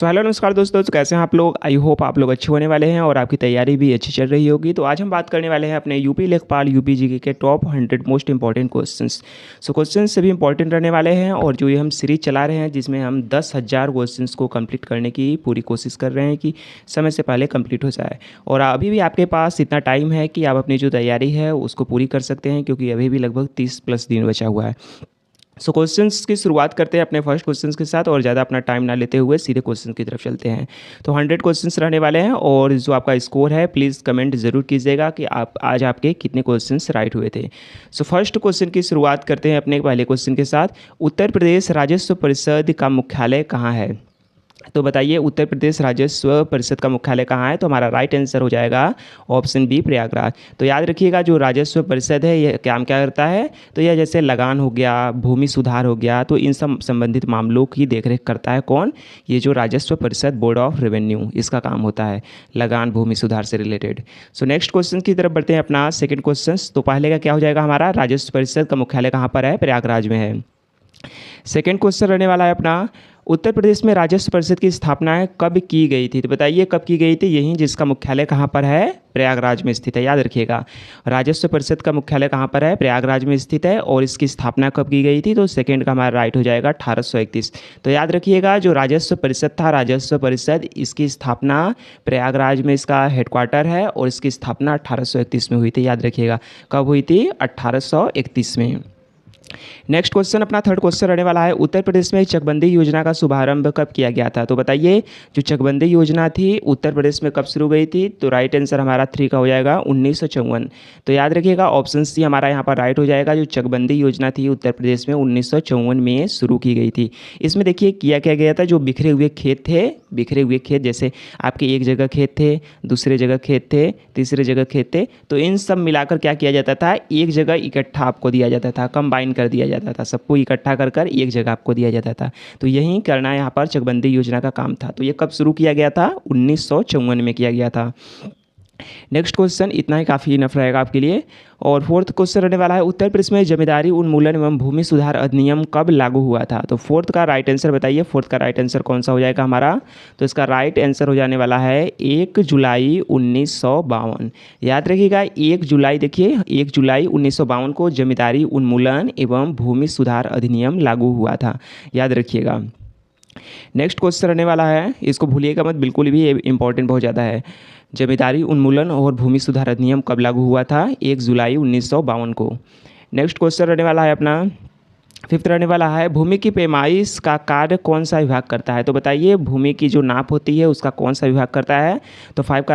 तो हेलो नमस्कार दोस्तों, तो कैसे हैं आप लोग। आई होप आप लोग अच्छे होने वाले हैं और आपकी तैयारी भी अच्छी चल रही होगी। तो आज हम बात करने वाले हैं अपने यूपी लेखपाल यूपी जीके के टॉप 100 मोस्ट इंपॉर्टेंट क्वेश्चंस। सो क्वेश्चंस सभी इंपॉर्टेंट रहने वाले हैं और जो ये हम सीरीज चला रहे हैं जिसमें हम 10,000 क्वेश्चंस को कंप्लीट करने की पूरी कोशिश कर रहे हैं कि समय से पहले कंप्लीट हो जाए। और अभी भी आपके पास इतना टाइम है कि आप अपनी जो तैयारी है उसको पूरी कर सकते हैं, क्योंकि अभी भी लगभग 30+ दिन बचा हुआ है। सो क्वेश्चंस की शुरुआत करते हैं अपने फर्स्ट क्वेश्चंस के साथ और ज़्यादा अपना टाइम ना लेते हुए सीधे क्वेश्चन की तरफ चलते हैं। तो 100 क्वेश्चंस रहने वाले हैं और जो आपका स्कोर है प्लीज़ कमेंट ज़रूर कीजिएगा कि आप आज आपके कितने क्वेश्चंस राइट हुए थे। सो फर्स्ट क्वेश्चन की शुरुआत करते हैं अपने पहले क्वेश्चन के साथ। उत्तर प्रदेश राजस्व परिषद का मुख्यालय कहाँ है? तो बताइए, उत्तर प्रदेश राजस्व परिषद का मुख्यालय कहाँ है? तो हमारा राइट आंसर हो जाएगा ऑप्शन बी, प्रयागराज। तो याद रखिएगा, जो राजस्व परिषद है यह काम क्या करता है? तो यह जैसे लगान हो गया, भूमि सुधार हो गया, तो इन सब संबंधित मामलों की देखरेख करता है कौन? ये जो राजस्व परिषद, बोर्ड ऑफ रेवेन्यू, इसका काम होता है लगान भूमि सुधार से रिलेटेड। सो नेक्स्ट क्वेश्चन की तरफ बढ़ते हैं, अपना सेकेंड क्वेश्चन। तो पहले का क्या हो जाएगा हमारा? राजस्व परिषद का मुख्यालय कहाँ पर है? प्रयागराज में है। सेकेंड क्वेश्चन रहने वाला है अपना, उत्तर प्रदेश में राजस्व परिषद की स्थापना कब की गई थी? तो बताइए कब की गई थी? यही जिसका मुख्यालय कहाँ पर है? प्रयागराज में स्थित है। याद रखिएगा, राजस्व परिषद का मुख्यालय कहाँ पर है? प्रयागराज में स्थित है। और इसकी स्थापना कब की गई थी? तो सेकंड का हमारा राइट हो जाएगा 1831। तो याद रखिएगा, जो राजस्व परिषद था, राजस्व परिषद, इसकी स्थापना प्रयागराज में इसका हेडक्वार्टर है और इसकी स्थापना 1831 में हुई थी। याद रखिएगा, कब हुई थी? 1831 में। नेक्स्ट क्वेश्चन, अपना थर्ड क्वेश्चन रहने वाला है, उत्तर प्रदेश में चकबंदी योजना का शुभारंभ कब किया गया था? तो बताइए, जो चकबंदी योजना थी उत्तर प्रदेश में कब शुरू हुई थी? तो राइट आंसर हमारा 3 का हो जाएगा 1954। तो याद रखिएगा, ऑप्शन सी हमारा यहाँ पर राइट हो जाएगा। जो चकबंदी योजना थी उत्तर प्रदेश में 1954 में शुरू की गई थी। इसमें देखिए किया क्या गया था, जो बिखरे हुए खेत थे, बिखरे हुए खेत, जैसे आपके एक जगह खेत थे, दूसरे जगह खेत थे, तीसरे जगह खेत थे, तो इन सब मिलाकर क्या किया जाता था? एक जगह इकट्ठा आपको दिया जाता था, कंबाइन कर दिया जाता था, सबको इकट्ठा कर कर एक जगह आपको दिया जाता था। तो यही करना यहाँ पर चकबंदी योजना का काम था। तो ये कब शुरू किया गया था? 1954 में किया गया था। नेक्स्ट क्वेश्चन, इतना ही काफ़ी इनफ रहेगा आपके लिए। और फोर्थ क्वेश्चन रहने वाला है, उत्तर प्रदेश में जमींदारी उन्मूलन एवं भूमि सुधार अधिनियम कब लागू हुआ था? तो फोर्थ का राइट आंसर बताइए, फोर्थ का राइट आंसर कौन सा हो जाएगा हमारा? तो इसका राइट आंसर हो जाने वाला है 1 जुलाई 1952। याद रखिएगा, 1 जुलाई, देखिए 1 जुलाई 1952 को जमींदारी उन्मूलन एवं भूमि सुधार अधिनियम लागू हुआ था। याद रखिएगा। नेक्स्ट क्वेश्चन रहने वाला है, इसको भूलिएगा मत, बिल्कुल भी इंपॉर्टेंट बहुत ज़्यादा है। जमींदारी उन्मूलन और भूमि सुधार अधिनियम कब लागू हुआ था? 1 जुलाई 1952 को। नेक्स्ट क्वेश्चन रहने वाला है अपना फिफ्थ रहने वाला है, भूमि की पैमाइश का कार्य कौन सा विभाग करता है? तो बताइए, भूमि की जो नाप होती है उसका कौन सा विभाग करता है? तो 5 का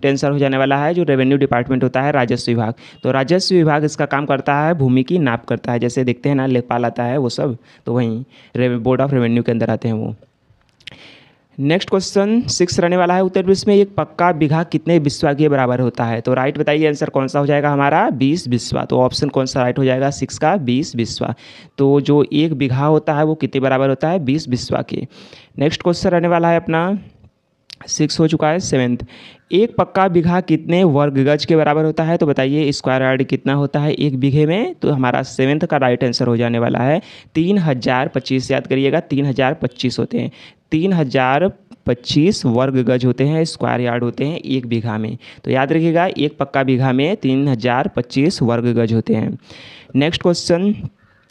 आंसर हो जाने वाला है, जो रेवेन्यू डिपार्टमेंट होता है, राजस्व विभाग। तो राजस्व विभाग इसका काम करता है, भूमि की नाप करता है। जैसे देखते हैं ना, लेखपाल आता है वो सब, तो वहीं बोर्ड ऑफ रेवेन्यू के अंदर आते हैं वो। नेक्स्ट क्वेश्चन 6 रहने वाला है, उत्तर प्रदेश में एक पक्का बीघा कितने बिस्वा के बराबर होता है? तो राइट बताइए, आंसर कौन सा हो जाएगा हमारा? 20 बिस्वा। तो ऑप्शन कौन सा राइट हो जाएगा? 6 का 20 बिस्वा। तो जो एक बीघा होता है वो कितने बराबर होता है? 20 बिस्वा के। नेक्स्ट क्वेश्चन रहने वाला है अपना 6 हो चुका है, 7th, एक पक्का बीघा कितने वर्ग गज के बराबर होता है? तो बताइए, स्क्वायर यार्ड कितना होता है एक बीघे में? तो हमारा 7th का राइट आंसर हो जाने वाला है 3025। याद करिएगा, 3025 होते हैं, 3025 वर्ग गज होते हैं, स्क्वायर यार्ड होते हैं एक बीघा में। तो याद रखिएगा, एक पक्का बीघा में 3025 वर्ग गज होते हैं। नेक्स्ट क्वेश्चन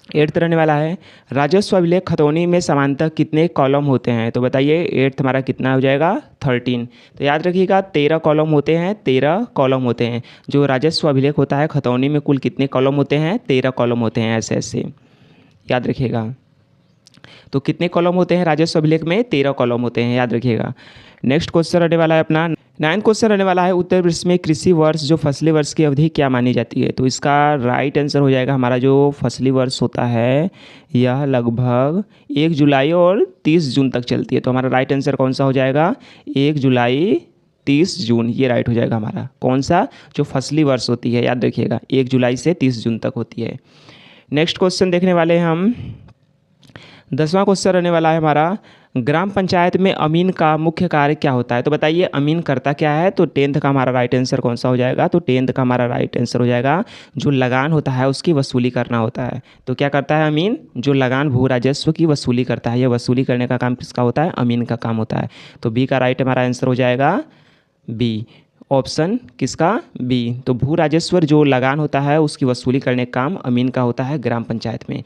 8th रहने वाला है, राजस्व अभिलेख खतौनी में सामान्यतः कितने कॉलम होते हैं? तो बताइए, 8th हमारा कितना हो जाएगा? 13। तो याद रखिएगा, 13 कॉलम होते हैं, 13 कॉलम होते हैं। जो राजस्व अभिलेख होता है खतौनी में कुल कितने कॉलम होते हैं? 13 कॉलम होते हैं, ऐसे ऐसे याद रखिएगा। तो कितने कॉलम होते हैं राजस्व अभिलेख में? 13 कॉलम होते हैं, याद रखिएगा। नेक्स्ट क्वेश्चन रहने वाला है अपना 9th क्वेश्चन रहने वाला है, उत्तर प्रदेश में कृषि वर्ष जो फसली वर्ष की अवधि क्या मानी जाती है? तो इसका राइट आंसर हो जाएगा हमारा, जो फसली वर्ष होता है यह लगभग 1 जुलाई और 30 जून तक चलती है। तो हमारा राइट आंसर कौन सा हो जाएगा? 1 जुलाई 30 जून, ये राइट हो जाएगा हमारा। कौन सा? जो फसली वर्ष होती है, याद रखिएगा 1 जुलाई से 30 जून तक होती है। नेक्स्ट क्वेश्चन देखने वाले हैं हम, 10वां क्वेश्चन रहने वाला है हमारा, ग्राम पंचायत में अमीन का मुख्य कार्य क्या होता है? तो बताइए अमीन करता क्या है? तो 10th का हमारा राइट आंसर कौन सा हो जाएगा? तो 10th का हमारा राइट आंसर हो जाएगा जो लगान होता है उसकी वसूली करना होता है। तो क्या करता है अमीन? जो लगान भू राजस्व की वसूली करता है। यह वसूली करने का काम किसका होता है? अमीन का काम होता है। तो बी का राइट हमारा आंसर हो जाएगा बी, ऑप्शन किसका? बी। तो भू राजस्व जो लगान होता है उसकी वसूली करने का काम अमीन का होता है ग्राम पंचायत में।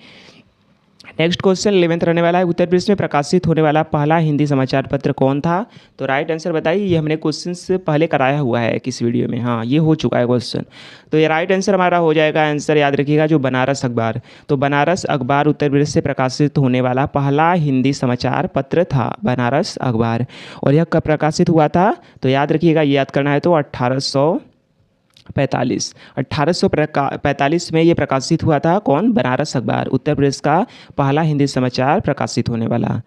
नेक्स्ट क्वेश्चन 11th रहने वाला है, उत्तर प्रदेश में प्रकाशित होने वाला पहला हिंदी समाचार पत्र कौन था? तो राइट आंसर बताइए। ये हमने क्वेश्चन पहले कराया हुआ है किस वीडियो में, हाँ ये हो चुका है क्वेश्चन। तो ये राइट आंसर हमारा हो जाएगा, आंसर याद रखिएगा जो बनारस अखबार। तो बनारस अखबार उत्तर प्रदेश से प्रकाशित होने वाला पहला हिंदी समाचार पत्र था, बनारस अखबार। और यह कब प्रकाशित हुआ था? तो याद रखिएगा, ये याद करना है तो 1845 में ये प्रकाशित हुआ था। कौन? बनारस अखबार, उत्तर प्रदेश का पहला हिंदी समाचार प्रकाशित होने वाला।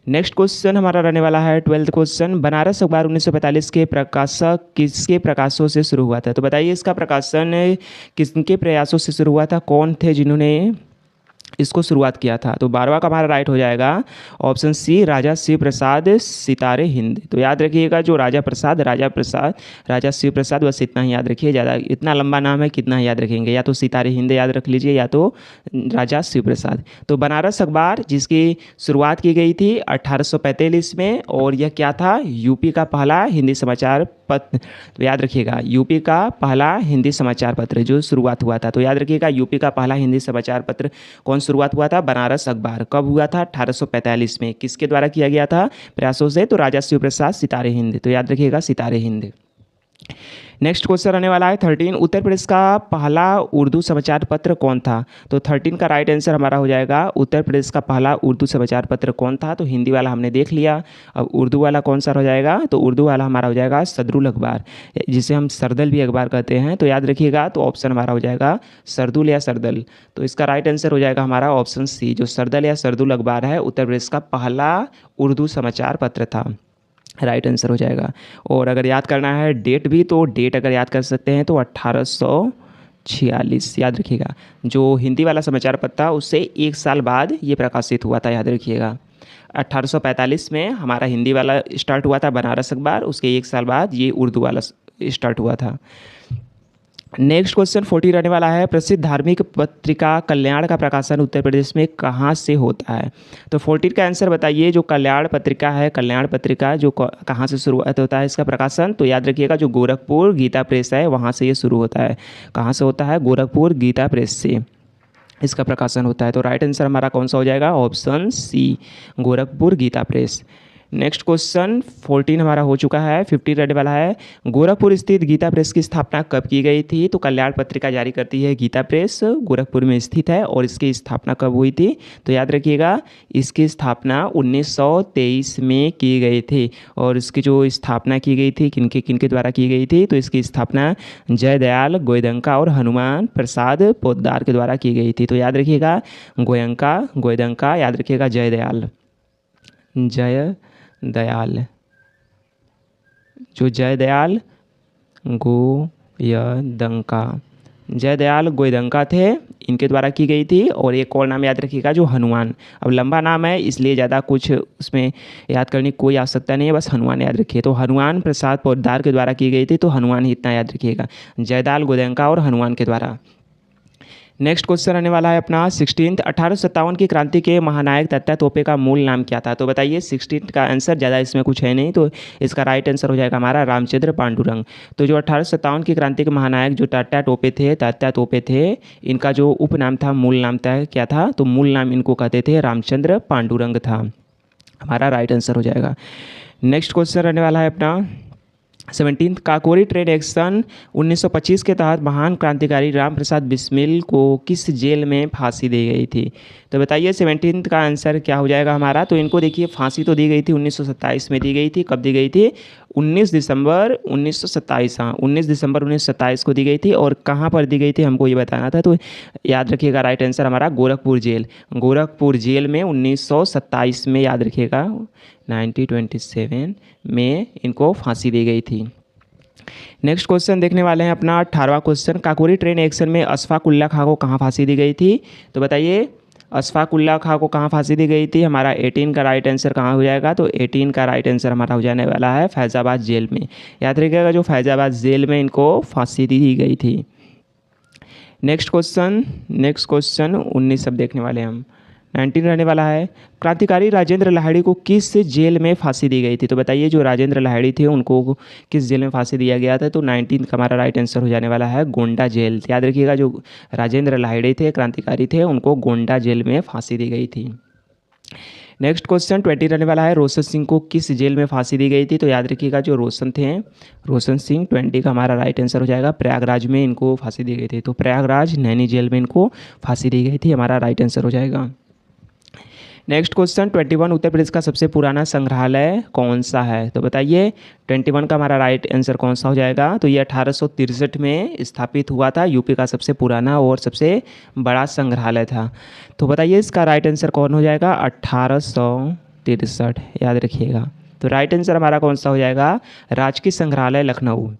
नेक्स्ट क्वेश्चन हमारा रहने वाला है 12th क्वेश्चन, बनारस अखबार 1945 के प्रकाशक किसके प्रकाशों से शुरू हुआ था? तो बताइए इसका प्रकाशन किसके प्रयासों से शुरू हुआ था? कौन थे जिन्होंने इसको शुरुआत किया था? तो 12वां का हमारा राइट हो जाएगा ऑप्शन सी, राजा शिव प्रसाद सितारे हिंद। तो याद रखिएगा जो राजा शिव प्रसाद, बस इतना ही याद रखिए, ज़्यादा इतना लंबा नाम है कितना ही याद रखेंगे, या तो सितारे हिंद याद रख लीजिए या तो राजा शिव प्रसाद। तो बनारस अखबार जिसकी शुरुआत की गई थी 1845 में, और यह क्या था? यूपी का पहला हिंदी समाचार पत्र। तो याद रखिएगा यूपी का पहला हिंदी समाचार पत्र जो शुरुआत हुआ था। तो याद रखिएगा यूपी का पहला हिंदी समाचार पत्र कौन शुरुआत हुआ था? बनारस अखबार। कब हुआ था? 1845 में। किसके द्वारा किया गया था प्रयासों से? तो राजा शिव प्रसाद सितारे हिंद। तो याद रखिएगा सितारे हिंद। नेक्स्ट क्वेश्चन रहने वाला है 13, उत्तर प्रदेश का पहला उर्दू समाचार पत्र कौन था? तो 13 का राइट आंसर हमारा हो जाएगा उत्तर प्रदेश का पहला उर्दू समाचार पत्र कौन था? तो हिंदी वाला हमने देख लिया, अब उर्दू वाला कौन सा हो जाएगा? तो उर्दू वाला हमारा हो जाएगा सरदुल अखबार, जिसे हम सरदल भी अखबार कहते हैं। तो याद रखिएगा तो ऑप्शन हमारा हो जाएगा सरदुल या सरदल। तो इसका राइट आंसर हो जाएगा हमारा ऑप्शन सी, जो सरदल या सरदुल अखबार है उत्तर प्रदेश का पहला उर्दू समाचार पत्र था, राइट आंसर हो जाएगा। और अगर याद करना है डेट भी, तो डेट अगर याद कर सकते हैं तो 1846 याद रखिएगा। जो हिंदी वाला समाचार पत्र था उससे 1 साल बाद ये प्रकाशित हुआ था, याद रखिएगा। 1845 में हमारा हिंदी वाला स्टार्ट हुआ था बनारस अखबार, उसके 1 साल बाद ये उर्दू वाला स्टार्ट हुआ था। नेक्स्ट क्वेश्चन 40 रहने वाला है, प्रसिद्ध धार्मिक पत्रिका कल्याण का प्रकाशन उत्तर प्रदेश में कहाँ से होता है? तो 40 का आंसर बताइए। जो कल्याण पत्रिका है, कल्याण पत्रिका जो कहाँ से शुरुआत होता है इसका प्रकाशन? तो याद रखिएगा जो गोरखपुर गीता प्रेस है वहाँ से ये शुरू होता है। कहाँ से होता है? गोरखपुर गीता प्रेस से इसका प्रकाशन होता है। तो राइट आंसर हमारा कौन सा हो जाएगा? Option C, Gorakhpur Gita Press. Next question 14 हमारा हो चुका है, 15 रहने वाला है, गोरखपुर स्थित गीता प्रेस की स्थापना कब की गई थी? तो कल्याण पत्रिका जारी करती है गीता प्रेस, गोरखपुर में स्थित है, और इसकी स्थापना कब हुई थी? तो याद रखिएगा इसकी स्थापना 1923 में की गई थी। और इसकी जो स्थापना की गई थी किनके द्वारा की गई थी? तो इसकी स्थापना जयदयाल गोयदंका और हनुमान प्रसाद पोद्दार के द्वारा की गई थी। तो याद रखिएगा गोयदंका, याद रखिएगा जयदयाल, जो जयदयाल गोयदंका थे, इनके द्वारा की गई थी। और एक और नाम याद रखिएगा जो हनुमान, अब लंबा नाम है इसलिए ज़्यादा कुछ उसमें याद करने की कोई आवश्यकता नहीं है, बस हनुमान याद रखिए। तो हनुमान प्रसाद पोद्दार के द्वारा की गई थी, तो हनुमान ही इतना याद रखिएगा, जयदयाल गोयदंका और हनुमान के द्वारा। नेक्स्ट क्वेश्चन आने वाला है अपना 16, 1857 की क्रांति के महानायक तात्या तोपे का मूल नाम क्या था? तो बताइए 16 का आंसर, ज़्यादा इसमें कुछ है नहीं, तो इसका राइट आंसर हो जाएगा हमारा रामचंद्र पांडुरंग। तो जो 1857 की क्रांति के महानायक जो तात्या तोपे थे, इनका जो उपनाम था, मूल नाम था क्या था? तो मूल नाम इनको कहते थे रामचंद्र पांडुरंग था, हमारा राइट आंसर हो जाएगा। नेक्स्ट क्वेश्चन रहने वाला है अपना 17, काकोरी ट्रेड एक्शन 1925 के तहत महान क्रांतिकारी राम प्रसाद बिस्मिल को किस जेल में फांसी दी गई थी? तो बताइए 17 का आंसर क्या हो जाएगा हमारा? तो इनको देखिए फांसी तो दी गई थी 1927 में दी गई थी। कब दी गई थी? 19 दिसंबर 1927, हाँ 19 दिसंबर 1927 को दी गई थी। और कहाँ पर दी गई थी हमको ये बताना था, तो याद रखिएगा राइट आंसर हमारा गोरखपुर जेल में 1927 में, याद रखिएगा 1927 में इनको फांसी दी गई थी। नेक्स्ट क्वेश्चन देखने वाले हैं अपना 18वां क्वेश्चन, काकोरी ट्रेन एक्शन में अशफाक उल्ला खां को कहाँ फांसी दी गई थी? तो बताइए अशफाक उल्लाह खां को कहाँ फांसी दी गई थी? हमारा 18 का राइट आंसर कहाँ हो जाएगा? तो 18 का राइट आंसर हमारा हो जाने वाला है फैज़ाबाद जेल में। याद रखिएगा, जो फैज़ाबाद जेल में इनको फांसी दी गई थी। नेक्स्ट क्वेश्चन 19 सब देखने वाले हैं हम। 19 रहने वाला है, क्रांतिकारी राजेंद्र लाहिड़ी को किस जेल में फांसी दी गई थी? तो बताइए, जो राजेंद्र लाहिड़ी थे उनको किस जेल में फांसी दिया गया था? तो 19 का हमारा राइट आंसर हो जाने वाला है गोंडा जेल। याद रखिएगा, जो राजेंद्र लाहिड़ी थे, क्रांतिकारी थे, उनको गोंडा जेल में फांसी दी गई थी। नेक्स्ट क्वेश्चन 20 रहने वाला है, रोशन सिंह को किस जेल में फांसी दी गई थी? तो याद रखिएगा, जो रोशन थे, रोशन सिंह, 20 का हमारा राइट आंसर हो जाएगा प्रयागराज में इनको फांसी दी गई थी। तो प्रयागराज नैनी जेल में इनको फांसी दी गई थी, हमारा राइट आंसर हो जाएगा। नेक्स्ट क्वेश्चन 21, उत्तर प्रदेश का सबसे पुराना संग्रहालय कौन सा है? तो बताइए 21 का हमारा राइट आंसर कौन सा हो जाएगा? तो ये 1863 में स्थापित हुआ था, यूपी का सबसे पुराना और सबसे बड़ा संग्रहालय था। तो बताइए इसका राइट आंसर कौन हो जाएगा? 1863, याद रखिएगा। तो राइट आंसर हमारा कौन सा हो जाएगा? राजकीय संग्रहालय लखनऊ।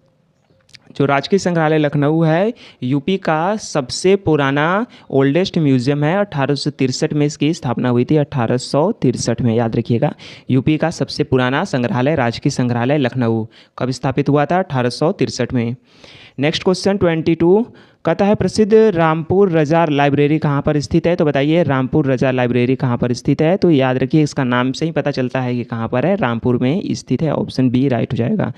जो राजकीय संग्रहालय लखनऊ है, यूपी का सबसे पुराना ओल्डेस्ट म्यूजियम है। 1863 में इसकी स्थापना हुई थी, 1863 में, याद रखिएगा। यूपी का सबसे पुराना संग्रहालय राजकीय संग्रहालय लखनऊ कब स्थापित हुआ था? 1863 में। नेक्स्ट क्वेश्चन 22 कहता है, प्रसिद्ध रामपुर रजा लाइब्रेरी कहाँ पर स्थित है? तो बताइए रामपुर रजा लाइब्रेरी कहाँ पर स्थित है? तो याद रखिए, इसका नाम से ही पता चलता है कि कहाँ पर है, रामपुर में स्थित है। ऑप्शन बी राइट हो जाएगा।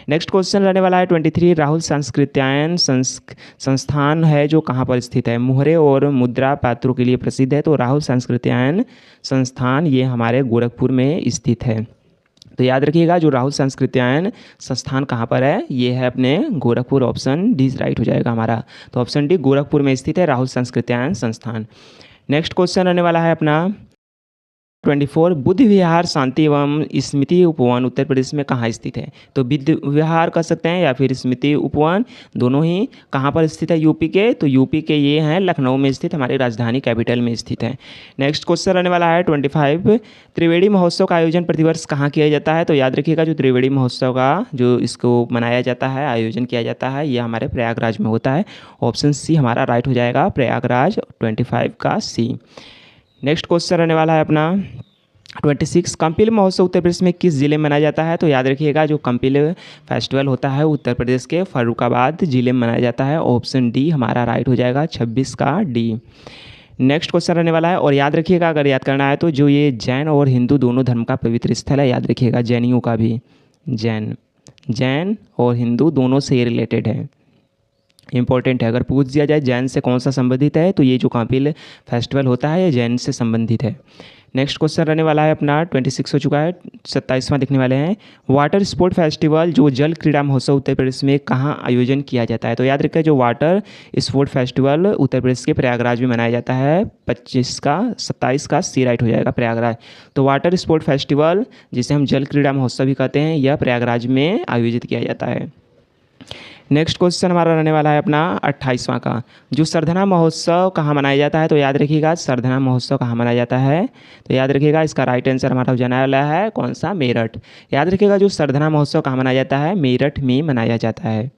नेक्स्ट क्वेश्चन रहने वाला है 23, राहुल सांस्कृत्यायन संस्थान है जो कहाँ पर स्थित है? मुहरे और मुद्रा पात्रों के लिए प्रसिद्ध है। तो राहुल सांस्कृत्यायन संस्थान ये हमारे गोरखपुर में स्थित है। तो याद रखिएगा, जो राहुल सांस्कृत्यायन संस्थान कहाँ पर है? ये है अपने गोरखपुर। ऑप्शन डी राइट हो जाएगा हमारा। तो ऑप्शन डी गोरखपुर में स्थित है राहुल सांस्कृत्यायन संस्थान। नेक्स्ट क्वेश्चन रहने वाला है अपना 24, बुद्ध विहार शांति एवं स्मृति उपवन उत्तर प्रदेश में कहाँ स्थित है? तो बुद्ध विहार कह सकते हैं या फिर स्मृति उपवन, दोनों ही कहाँ पर स्थित है यूपी के? तो यूपी के ये हैं लखनऊ में स्थित, हमारी राजधानी कैपिटल में स्थित है। नेक्स्ट क्वेश्चन रहने वाला है 25, त्रिवेणी महोत्सव का आयोजन प्रतिवर्ष कहाँ किया जाता है? तो याद रखिएगा, जो त्रिवेणी महोत्सव का जो इसको मनाया जाता है, आयोजन किया जाता है, ये हमारे प्रयागराज में होता है। ऑप्शन सी हमारा राइट हो जाएगा, प्रयागराज, 25 का सी। नेक्स्ट क्वेश्चन रहने वाला है अपना 26, कंपिल महोत्सव उत्तर प्रदेश में किस जिले में मनाया जाता है? तो याद रखिएगा, जो कंपिल फेस्टिवल होता है उत्तर प्रदेश के फर्रुखाबाद जिले में मनाया जाता है। ऑप्शन डी हमारा राइट हो जाएगा, 26 का डी। नेक्स्ट क्वेश्चन रहने वाला है, और याद रखिएगा, अगर याद करना है तो जो ये जैन और हिंदू दोनों धर्म का पवित्र स्थल है, याद रखिएगा, जैनियों का भी, जैन और हिंदू दोनों से ये रिलेटेड है, इंपॉर्टेंट है। अगर पूछ दिया जाए जैन से कौन सा संबंधित है, तो ये जो कंपिल फेस्टिवल होता है ये जैन से संबंधित है। नेक्स्ट क्वेश्चन रहने वाला है अपना 26 हो चुका है, 27वां देखने वाले हैं, वाटर स्पोर्ट फेस्टिवल जो जल क्रीड़ा महोत्सव उत्तर प्रदेश में कहाँ आयोजन किया जाता है? तो याद रखें, जो water sport festival Uttar Pradesh के प्रयागराज में मनाया जाता है। 27 का सी राइट हो जाएगा, प्रयागराज। तो वाटर स्पोर्ट फेस्टिवल जिसे हम जल क्रीड़ा महोत्सव भी कहते हैं, यह प्रयागराज में आयोजित किया जाता है। नेक्स्ट क्वेश्चन हमारा रहने वाला है अपना 28वां का, जो सरधना महोत्सव कहाँ मनाया जाता है? तो याद रखिएगा, सरधना महोत्सव कहाँ मनाया जाता है? तो याद रखिएगा, इसका राइट आंसर हमारा हो जाने वाला है कौन सा? मेरठ। याद रखिएगा, जो सरधना महोत्सव कहाँ मनाया जाता है? मेरठ में मनाया जाता है।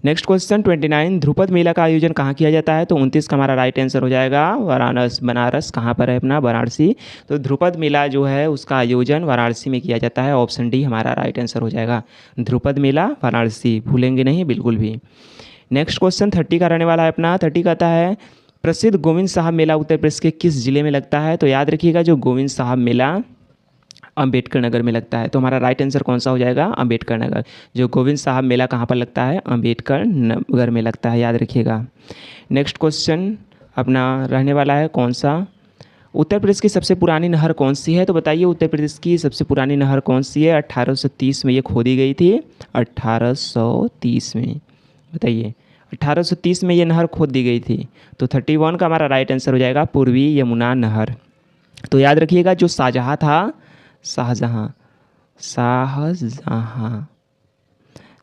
नेक्स्ट क्वेश्चन 29, ध्रुपद मेला का आयोजन कहाँ किया जाता है? तो 29 का हमारा राइट आंसर हो जाएगा बनारस। कहाँ पर है अपना? वाराणसी। तो ध्रुपद मेला जो है उसका आयोजन वाराणसी में किया जाता है। ऑप्शन डी हमारा राइट आंसर हो जाएगा, ध्रुपद मेला वाराणसी, भूलेंगे नहीं बिल्कुल भी। नेक्स्ट क्वेश्चन 30 का रहने वाला है अपना। 30 कहता है, प्रसिद्ध गोविंद साहब मेला उत्तर प्रदेश के किस जिले में लगता है? तो याद रखिएगा, जो गोविंद साहब मेला अंबेडकर नगर में लगता है। तो हमारा राइट आंसर कौन सा हो जाएगा? अंबेडकर नगर। जो गोविंद साहब मेला कहाँ पर लगता है? अंबेडकर नगर में लगता है, याद रखिएगा। नेक्स्ट क्वेश्चन अपना रहने वाला है कौन सा? उत्तर प्रदेश की सबसे पुरानी नहर कौन सी है? तो बताइए उत्तर प्रदेश की सबसे पुरानी नहर कौन सी है? 1830 में ये खोदी गई थी, 1830 में, बताइए 1830 में ये नहर खोद दी गई थी। तो 31 का हमारा राइट आंसर हो जाएगा पूर्वी यमुना नहर। तो याद रखिएगा, जो शाहजहाँ था,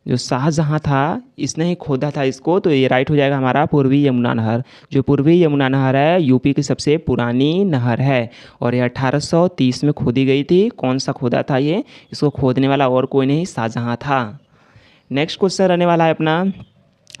जो शाहजहाँ था, इसने ही खोदा था इसको। तो ये राइट हो जाएगा हमारा पूर्वी यमुना नहर। जो पूर्वी यमुना नहर है यूपी की सबसे पुरानी नहर है, और ये 1830 में खोदी गई थी। कौन सा खोदा था ये? इसको खोदने वाला और कोई नहीं, शाहजहाँ था। नेक्स्ट क्वेश्चन रहने वाला है अपना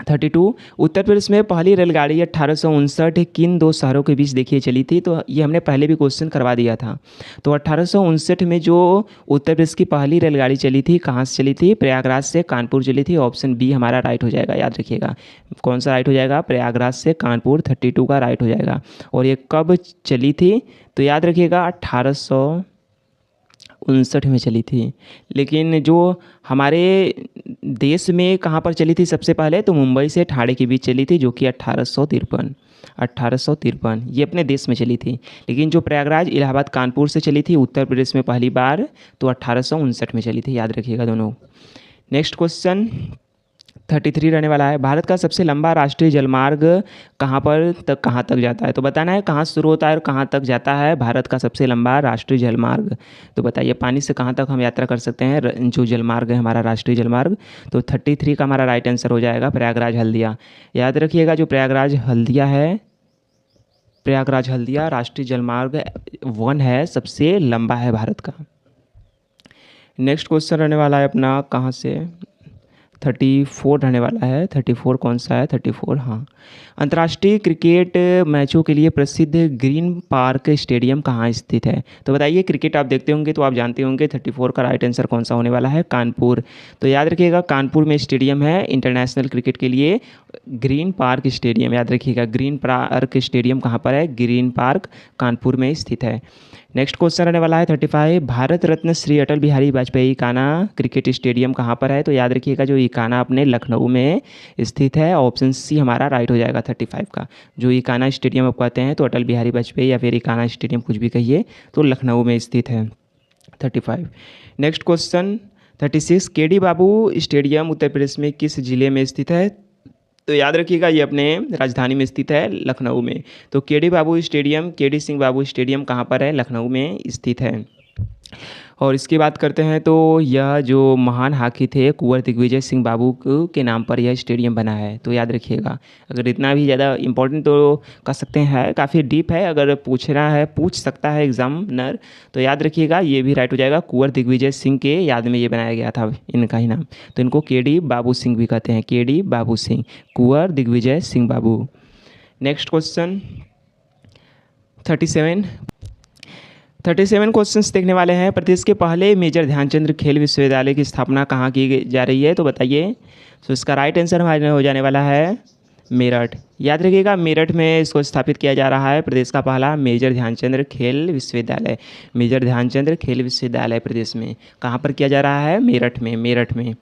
32 उत्तर प्रदेश में पहली रेलगाड़ी 1859 किन दो शहरों के बीच देखिए चली थी। तो ये हमने पहले भी क्वेश्चन करवा दिया था। तो 1859 में जो उत्तर प्रदेश की पहली रेलगाड़ी चली थी कहाँ से चली थी, प्रयागराज से कानपुर चली थी। ऑप्शन बी हमारा राइट हो जाएगा, याद रखिएगा। कौन सा राइट हो जाएगा, प्रयागराज से कानपुर, 32 का राइट हो जाएगा। और ये कब चली थी, तो याद रखिएगा 1859 में चली थी। लेकिन जो हमारे देश में कहाँ पर चली थी सबसे पहले, तो मुंबई से ठाणे के बीच चली थी, जो कि 1853 ये अपने देश में चली थी। लेकिन जो प्रयागराज इलाहाबाद कानपुर से चली थी उत्तर प्रदेश में पहली बार, तो 1859 में चली थी, याद रखिएगा दोनों। नेक्स्ट क्वेश्चन 33 रहने वाला है। भारत का सबसे लंबा राष्ट्रीय जलमार्ग कहाँ पर तक कहाँ तक जाता है, तो बताना है कहाँ शुरू होता है और कहाँ तक जाता है भारत का सबसे लंबा राष्ट्रीय जलमार्ग। तो बताइए पानी से कहाँ तक हम यात्रा कर सकते हैं, जो जलमार्ग है हमारा राष्ट्रीय जलमार्ग। तो 33 का हमारा राइट आंसर हो जाएगा प्रयागराज हल्दिया। याद रखिएगा जो प्रयागराज हल्दिया है, प्रयागराज हल्दिया राष्ट्रीय जलमार्ग 1 है, सबसे लंबा है भारत का। नेक्स्ट क्वेश्चन रहने वाला है अपना कहाँ से, 34 रहने वाला है। 34 कौन सा है, 34 हाँ। अंतर्राष्ट्रीय क्रिकेट मैचों के लिए प्रसिद्ध ग्रीन पार्क स्टेडियम कहाँ स्थित है, तो बताइए क्रिकेट आप देखते होंगे तो आप जानते होंगे 34 का राइट आंसर कौन सा होने वाला है, कानपुर। तो याद रखिएगा कानपुर में स्टेडियम है इंटरनेशनल क्रिकेट के लिए, ग्रीन पार्क स्टेडियम। याद रखिएगा ग्रीन पार्क स्टेडियम कहाँ पर है, ग्रीन पार्क कानपुर में स्थित है। नेक्स्ट क्वेश्चन रहने वाला है 35, भारत रत्न श्री अटल बिहारी वाजपेयी इकाना क्रिकेट स्टेडियम कहाँ पर है, तो याद रखिएगा जो इकाना अपने लखनऊ में स्थित है। ऑप्शन सी हमारा राइट हो जाएगा 35 का। जो इकाना स्टेडियम आप कहते हैं तो अटल बिहारी वाजपेयी या फिर इकाना स्टेडियम कुछ भी कहिए, तो लखनऊ में स्थित है 35। नेक्स्ट क्वेश्चन 36, केडी बाबू स्टेडियम उत्तर प्रदेश में किस जिले में स्थित है, तो याद रखिएगा ये अपने राजधानी में स्थित है लखनऊ में। तो केडी बाबू स्टेडियम, केडी सिंह बाबू स्टेडियम कहाँ पर है, लखनऊ में स्थित है। और इसकी बात करते हैं तो यह जो महान हॉकी थे कुंवर दिग्विजय सिंह बाबू के नाम पर यह स्टेडियम बना है। तो याद रखिएगा अगर इतना भी ज़्यादा इंपॉर्टेंट तो कह सकते हैं, काफ़ी डीप है, अगर पूछना है पूछ सकता है एग्जामिनर, तो याद रखिएगा ये भी राइट हो जाएगा। कुंवर दिग्विजय सिंह के याद में ये बनाया गया था इनका ही नाम। तो इनको केडी बाबू सिंह भी कहते हैं, केडी बाबू सिंह, कुंवर दिग्विजय सिंह बाबू। नेक्स्ट क्वेश्चन 37 क्वेश्चंस देखने वाले हैं। प्रदेश के पहले मेजर ध्यानचंद खेल विश्वविद्यालय की स्थापना कहाँ की जा रही है, तो बताइए। तो इसका राइट आंसर हमारे हो जाने वाला है मेरठ। याद रखिएगा मेरठ में इसको स्थापित किया जा रहा है प्रदेश का पहला मेजर ध्यानचंद खेल विश्वविद्यालय। मेजर ध्यानचंद खेल विश्वविद्यालय प्रदेश में कहाँ पर किया जा रहा है, मेरठ में, मेरठ में।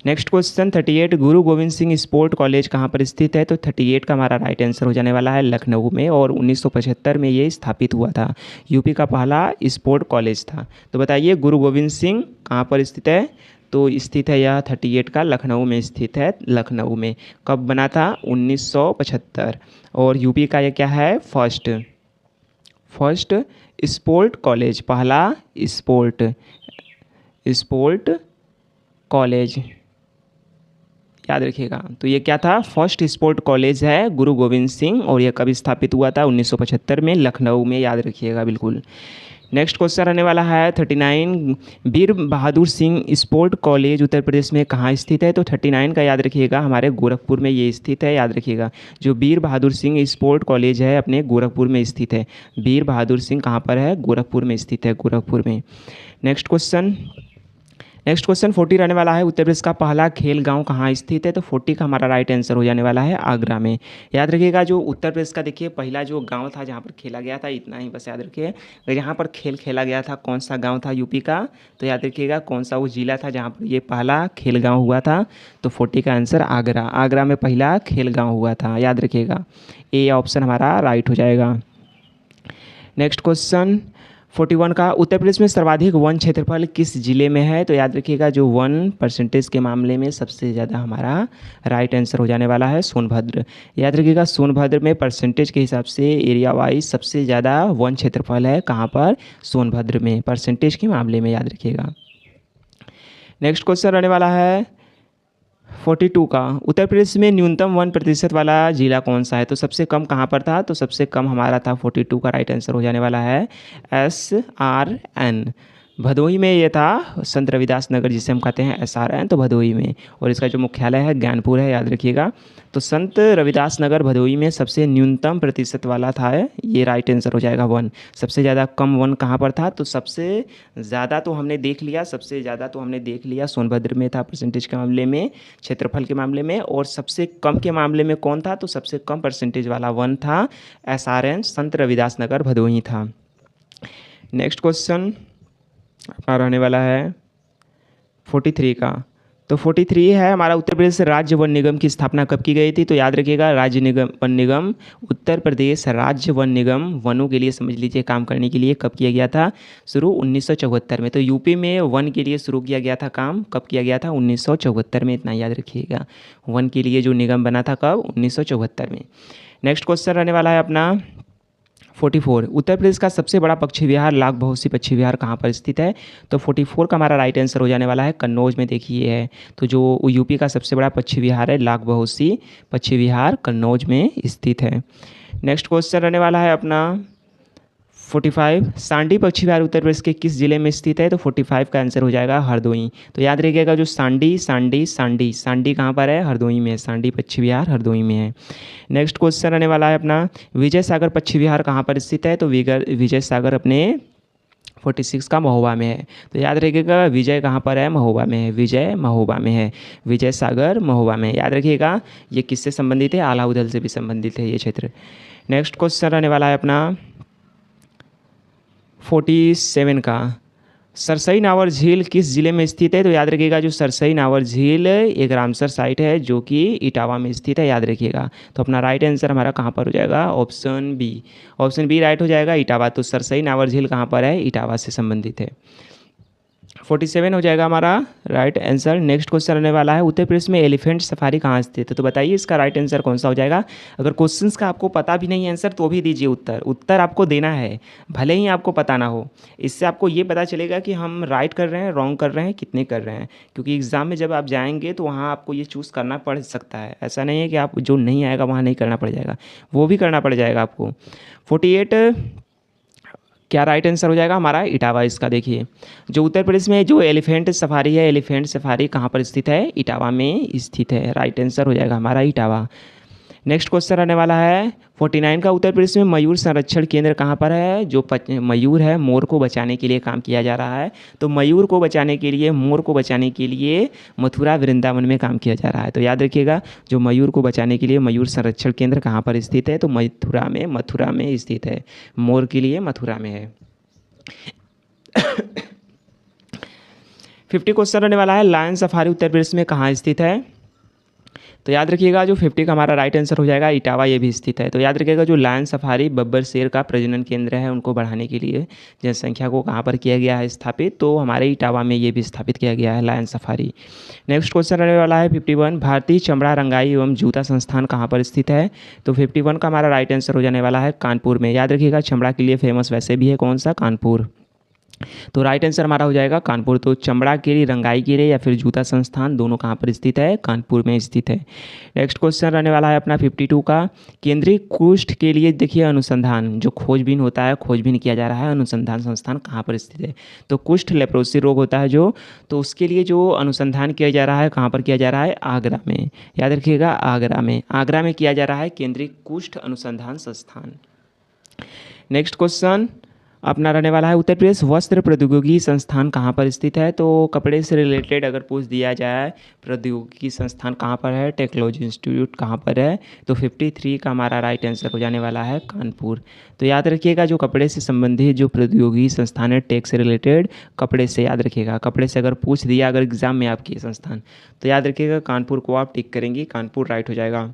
नेक्स्ट क्वेश्चन 38, गुरु गोविंद सिंह स्पोर्ट कॉलेज कहाँ पर स्थित है, तो 38 का हमारा राइट आंसर हो जाने वाला है लखनऊ में, और 1975 में ये स्थापित हुआ था। यूपी का पहला स्पोर्ट कॉलेज था। तो बताइए गुरु गोविंद सिंह कहाँ पर स्थित है, तो स्थित है यह 38 का लखनऊ में स्थित है, लखनऊ में। कब बना था, 1975। और यूपी का यह क्या है, फर्स्ट स्पोर्ट कॉलेज, पहला स्पोर्ट कॉलेज, याद रखिएगा। तो ये क्या था, फर्स्ट स्पोर्ट कॉलेज है गुरु गोविंद सिंह, और यह कब स्थापित हुआ था, 1975 में, लखनऊ में, याद रखिएगा बिल्कुल। नेक्स्ट क्वेश्चन रहने वाला है 39, वीर बहादुर सिंह स्पोर्ट कॉलेज उत्तर प्रदेश में कहाँ स्थित है, तो 39 का याद रखिएगा हमारे गोरखपुर में ये स्थित है। याद रखिएगा जो वीर बहादुर सिंह स्पोर्ट कॉलेज है अपने गोरखपुर में स्थित है। वीर बहादुर सिंह कहाँ पर है, गोरखपुर में स्थित है, गोरखपुर में। नेक्स्ट क्वेश्चन 40 रहने वाला है। उत्तर प्रदेश का पहला खेल गांव कहाँ स्थित है, तो 40 का हमारा राइट आंसर हो जाने वाला है आगरा में। याद रखिएगा जो उत्तर प्रदेश का देखिए पहला जो गांव था जहाँ पर खेला गया था, इतना ही बस याद रखिए। जहाँ पर खेल खेला गया था कौन सा गांव था यूपी का, तो याद रखिएगा कौन सा वो जिला था जहाँ पर ये पहला खेल गाँव हुआ था, तो 40 का आंसर आगरा, आगरा में पहला खेल गाँव हुआ था। याद रखिएगा ए ऑप्शन हमारा राइट हो जाएगा। नेक्स्ट क्वेश्चन 41 का, उत्तर प्रदेश में सर्वाधिक वन क्षेत्रफल किस जिले में है, तो याद रखिएगा जो 1% के मामले में सबसे ज़्यादा हमारा राइट आंसर हो जाने वाला है सोनभद्र। याद रखिएगा सोनभद्र में परसेंटेज के हिसाब से एरिया वाइज सबसे ज़्यादा वन क्षेत्रफल है, कहाँ पर, सोनभद्र में, परसेंटेज के मामले में, याद रखिएगा। नेक्स्ट क्वेश्चन रहने वाला है 42 का, उत्तर प्रदेश में न्यूनतम 1% वाला जिला कौन सा है, तो सबसे कम कहाँ पर था, तो सबसे कम हमारा था 42 का राइट आंसर हो जाने वाला है SRN, भदोही में ये था संत रविदास नगर, जिसे हम कहते हैं SRN, तो भदोही में। और इसका जो मुख्यालय है ज्ञानपुर है, याद रखिएगा। तो संत रविदास नगर भदोही में सबसे न्यूनतम प्रतिशत वाला था, ये राइट आंसर हो जाएगा 1। सबसे ज़्यादा कम 1 कहाँ पर था, तो सबसे ज़्यादा तो हमने देख लिया, सोनभद्र में था परसेंटेज के मामले में, क्षेत्रफल के मामले में। और सबसे कम के मामले में कौन था, तो सबसे कम परसेंटेज वाला 1 था, SRN संत रविदास नगर भदोही था। नेक्स्ट क्वेश्चन अपना रहने वाला है 43 का। तो 43 है हमारा, उत्तर प्रदेश राज्य वन निगम की स्थापना कब की गई थी, तो याद रखिएगा वन निगम, उत्तर प्रदेश राज्य वन निगम वनों के लिए समझ लीजिए काम करने के लिए कब किया गया था, शुरू 1974 में। तो यूपी में वन के लिए शुरू किया गया था काम, कब किया गया था, 1974 में, इतना याद रखिएगा। वन के लिए जो निगम बना था कब, 1974 में। नेक्स्ट क्वेश्चन रहने वाला है अपना 44, उत्तर प्रदेश का सबसे बड़ा पक्षी विहार लाख बहोसी पक्षी विहार कहाँ पर स्थित है, तो 44 का हमारा राइट आंसर हो जाने वाला है कन्नौज में। देखिए है, तो जो यूपी का सबसे बड़ा पक्षी विहार है लाख बहोसी पक्षी विहार कन्नौज में स्थित है। नेक्स्ट क्वेश्चन रहने वाला है अपना 45, सांडी पक्षी विहार उत्तर प्रदेश के किस जिले में स्थित है, तो 45 का आंसर हो जाएगा हरदोई। तो याद रखिएगा जो सांडी कहाँ पर है, हरदोई में है, सांडी पक्षी विहार हरदोई में है। नेक्स्ट क्वेश्चन रहने वाला है अपना विजय सागर पक्षी विहार कहाँ पर स्थित है, तो विजय सागर अपने 46 का महोबा में है। तो याद रखिएगा विजय कहाँ पर है, महोबा में है, विजय महोबा में है, विजय सागर महोबा में। याद रखिएगा ये किससे संबंधित है, आलाउदल से भी संबंधित है ये क्षेत्र। नेक्स्ट क्वेश्चन रहने वाला है अपना 47 का, सरसई नावर झील किस जिले में स्थित है, तो याद रखिएगा जो सरसई नावर झील एक रामसर साइट है जो कि इटावा में स्थित है, याद रखिएगा। तो अपना राइट आंसर हमारा कहाँ पर हो जाएगा, ऑप्शन बी राइट हो जाएगा, इटावा। तो सरसई नावर झील कहाँ पर है, इटावा से संबंधित है। 47 हो जाएगा हमारा राइट आंसर। नेक्स्ट क्वेश्चन रहने वाला है उत्तर प्रदेश में एलिफेंट सफारी कहाँ स्थित है, तो बताइए इसका राइट आंसर कौन सा हो जाएगा। अगर क्वेश्चंस का आपको पता भी नहीं आंसर तो भी दीजिए उत्तर आपको देना है, भले ही आपको पता ना हो। इससे आपको ये पता चलेगा कि हम राइट कर रहे हैं, रॉन्ग कर रहे हैं, कितने कर रहे हैं। क्योंकि एग्ज़ाम में जब आप जाएंगे तो वहाँ आपको ये चूज़ करना पड़ सकता है, ऐसा नहीं है कि आप जो नहीं आएगा वहाँ नहीं करना पड़ जाएगा, वो भी करना पड़ जाएगा आपको। 48 क्या राइट आंसर हो जाएगा हमारा, इटावा। इसका देखिए जो उत्तर प्रदेश में जो एलिफेंट सफारी है, एलिफेंट सफारी कहाँ पर स्थित है, इटावा में स्थित है, राइट आंसर हो जाएगा हमारा इटावा। नेक्स्ट क्वेश्चन रहने वाला है 49 का, उत्तर प्रदेश में मयूर संरक्षण केंद्र कहाँ पर है, जो मयूर है मोर को बचाने के लिए काम किया जा रहा है। तो मयूर को बचाने के लिए, मोर को बचाने के लिए मथुरा वृंदावन में काम किया जा रहा है। तो याद रखिएगा जो मयूर को बचाने के लिए मयूर संरक्षण केंद्र कहाँ पर स्थित है, तो मथुरा में स्थित है, मोर के लिए मथुरा में है। 50 क्वेश्चन रहने वाला है लायन सफारी उत्तर प्रदेश में कहाँ स्थित है, तो याद रखिएगा जो 50 का हमारा राइट आंसर हो जाएगा इटावा, ये भी स्थित है। तो याद रखिएगा जो लायन सफारी बब्बर शेर का प्रजनन केंद्र है उनको बढ़ाने के लिए जनसंख्या को कहाँ पर किया गया है स्थापित, तो हमारे इटावा में ये भी स्थापित किया गया है लायन सफारी। नेक्स्ट क्वेश्चन रहने वाला है 51, भारतीय चमड़ा रंगाई एवं जूता संस्थान कहाँ पर स्थित है, तो 51 का हमारा राइट आंसर हो जाने वाला है कानपुर में। याद रखिएगा चमड़ा के लिए फेमस वैसे भी है कौन सा, कानपुर। तो राइट आंसर हमारा हो जाएगा कानपुर। तो चमड़ा के लिए, रंगाई के लिए या फिर जूता संस्थान दोनों कहाँ पर स्थित है, कानपुर में स्थित है। नेक्स्ट क्वेश्चन रहने वाला है अपना 52 का, केंद्रीय कुष्ठ के लिए देखिए अनुसंधान जो खोजबीन होता है, खोजबीन किया जा रहा है, अनुसंधान संस्थान कहाँ पर स्थित है, तो कुष्ठ लेप्रोसी रोग होता है जो, तो उसके लिए जो अनुसंधान किया जा रहा है कहाँ पर किया जा रहा है, आगरा में। याद रखिएगा आगरा में किया जा रहा है केंद्रीय कुष्ठ अनुसंधान संस्थान। नेक्स्ट क्वेश्चन अपना रहने वाला है उत्तर प्रदेश वस्त्र प्रौद्योगिकी संस्थान कहाँ पर स्थित है, तो कपड़े से रिलेटेड अगर पूछ दिया जाए प्रौद्योगिकी संस्थान कहाँ पर है, टेक्नोलॉजी इंस्टीट्यूट कहाँ पर है, तो 53 का हमारा राइट आंसर हो जाने वाला है कानपुर। तो याद रखिएगा जो कपड़े से संबंधित जो प्रौद्योगिकी संस्थान है, टेक से रिलेटेड कपड़े से, याद रखिएगा कपड़े से अगर पूछ दिया अगर एग्जाम में आपकी संस्थान, तो याद रखिएगा कानपुर को आप टिक करेंगे, कानपुर राइट हो जाएगा।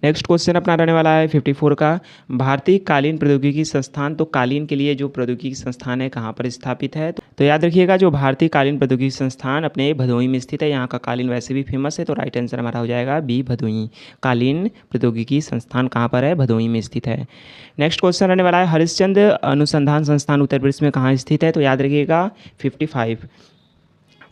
नेक्स्ट क्वेश्चन अपना रहने वाला है 54 का, भारतीय कालीन प्रौद्योगिकी संस्थान, तो कालीन के लिए जो प्रौद्योगिकी संस्थान है कहाँ पर स्थापित है, तो याद रखिएगा जो भारतीय कालीन प्रौद्योगिकी संस्थान अपने भदोही में स्थित है। यहाँ का कालीन वैसे भी फेमस है, तो राइट आंसर हमारा हो जाएगा बी, भदोही। कालीन प्रौद्योगिकी संस्थान कहाँ पर है, भदोही में स्थित है। नेक्स्ट क्वेश्चन रहने वाला है हरिश्चंद्र अनुसंधान संस्थान उत्तर प्रदेश में कहाँ स्थित है, तो याद रखिएगा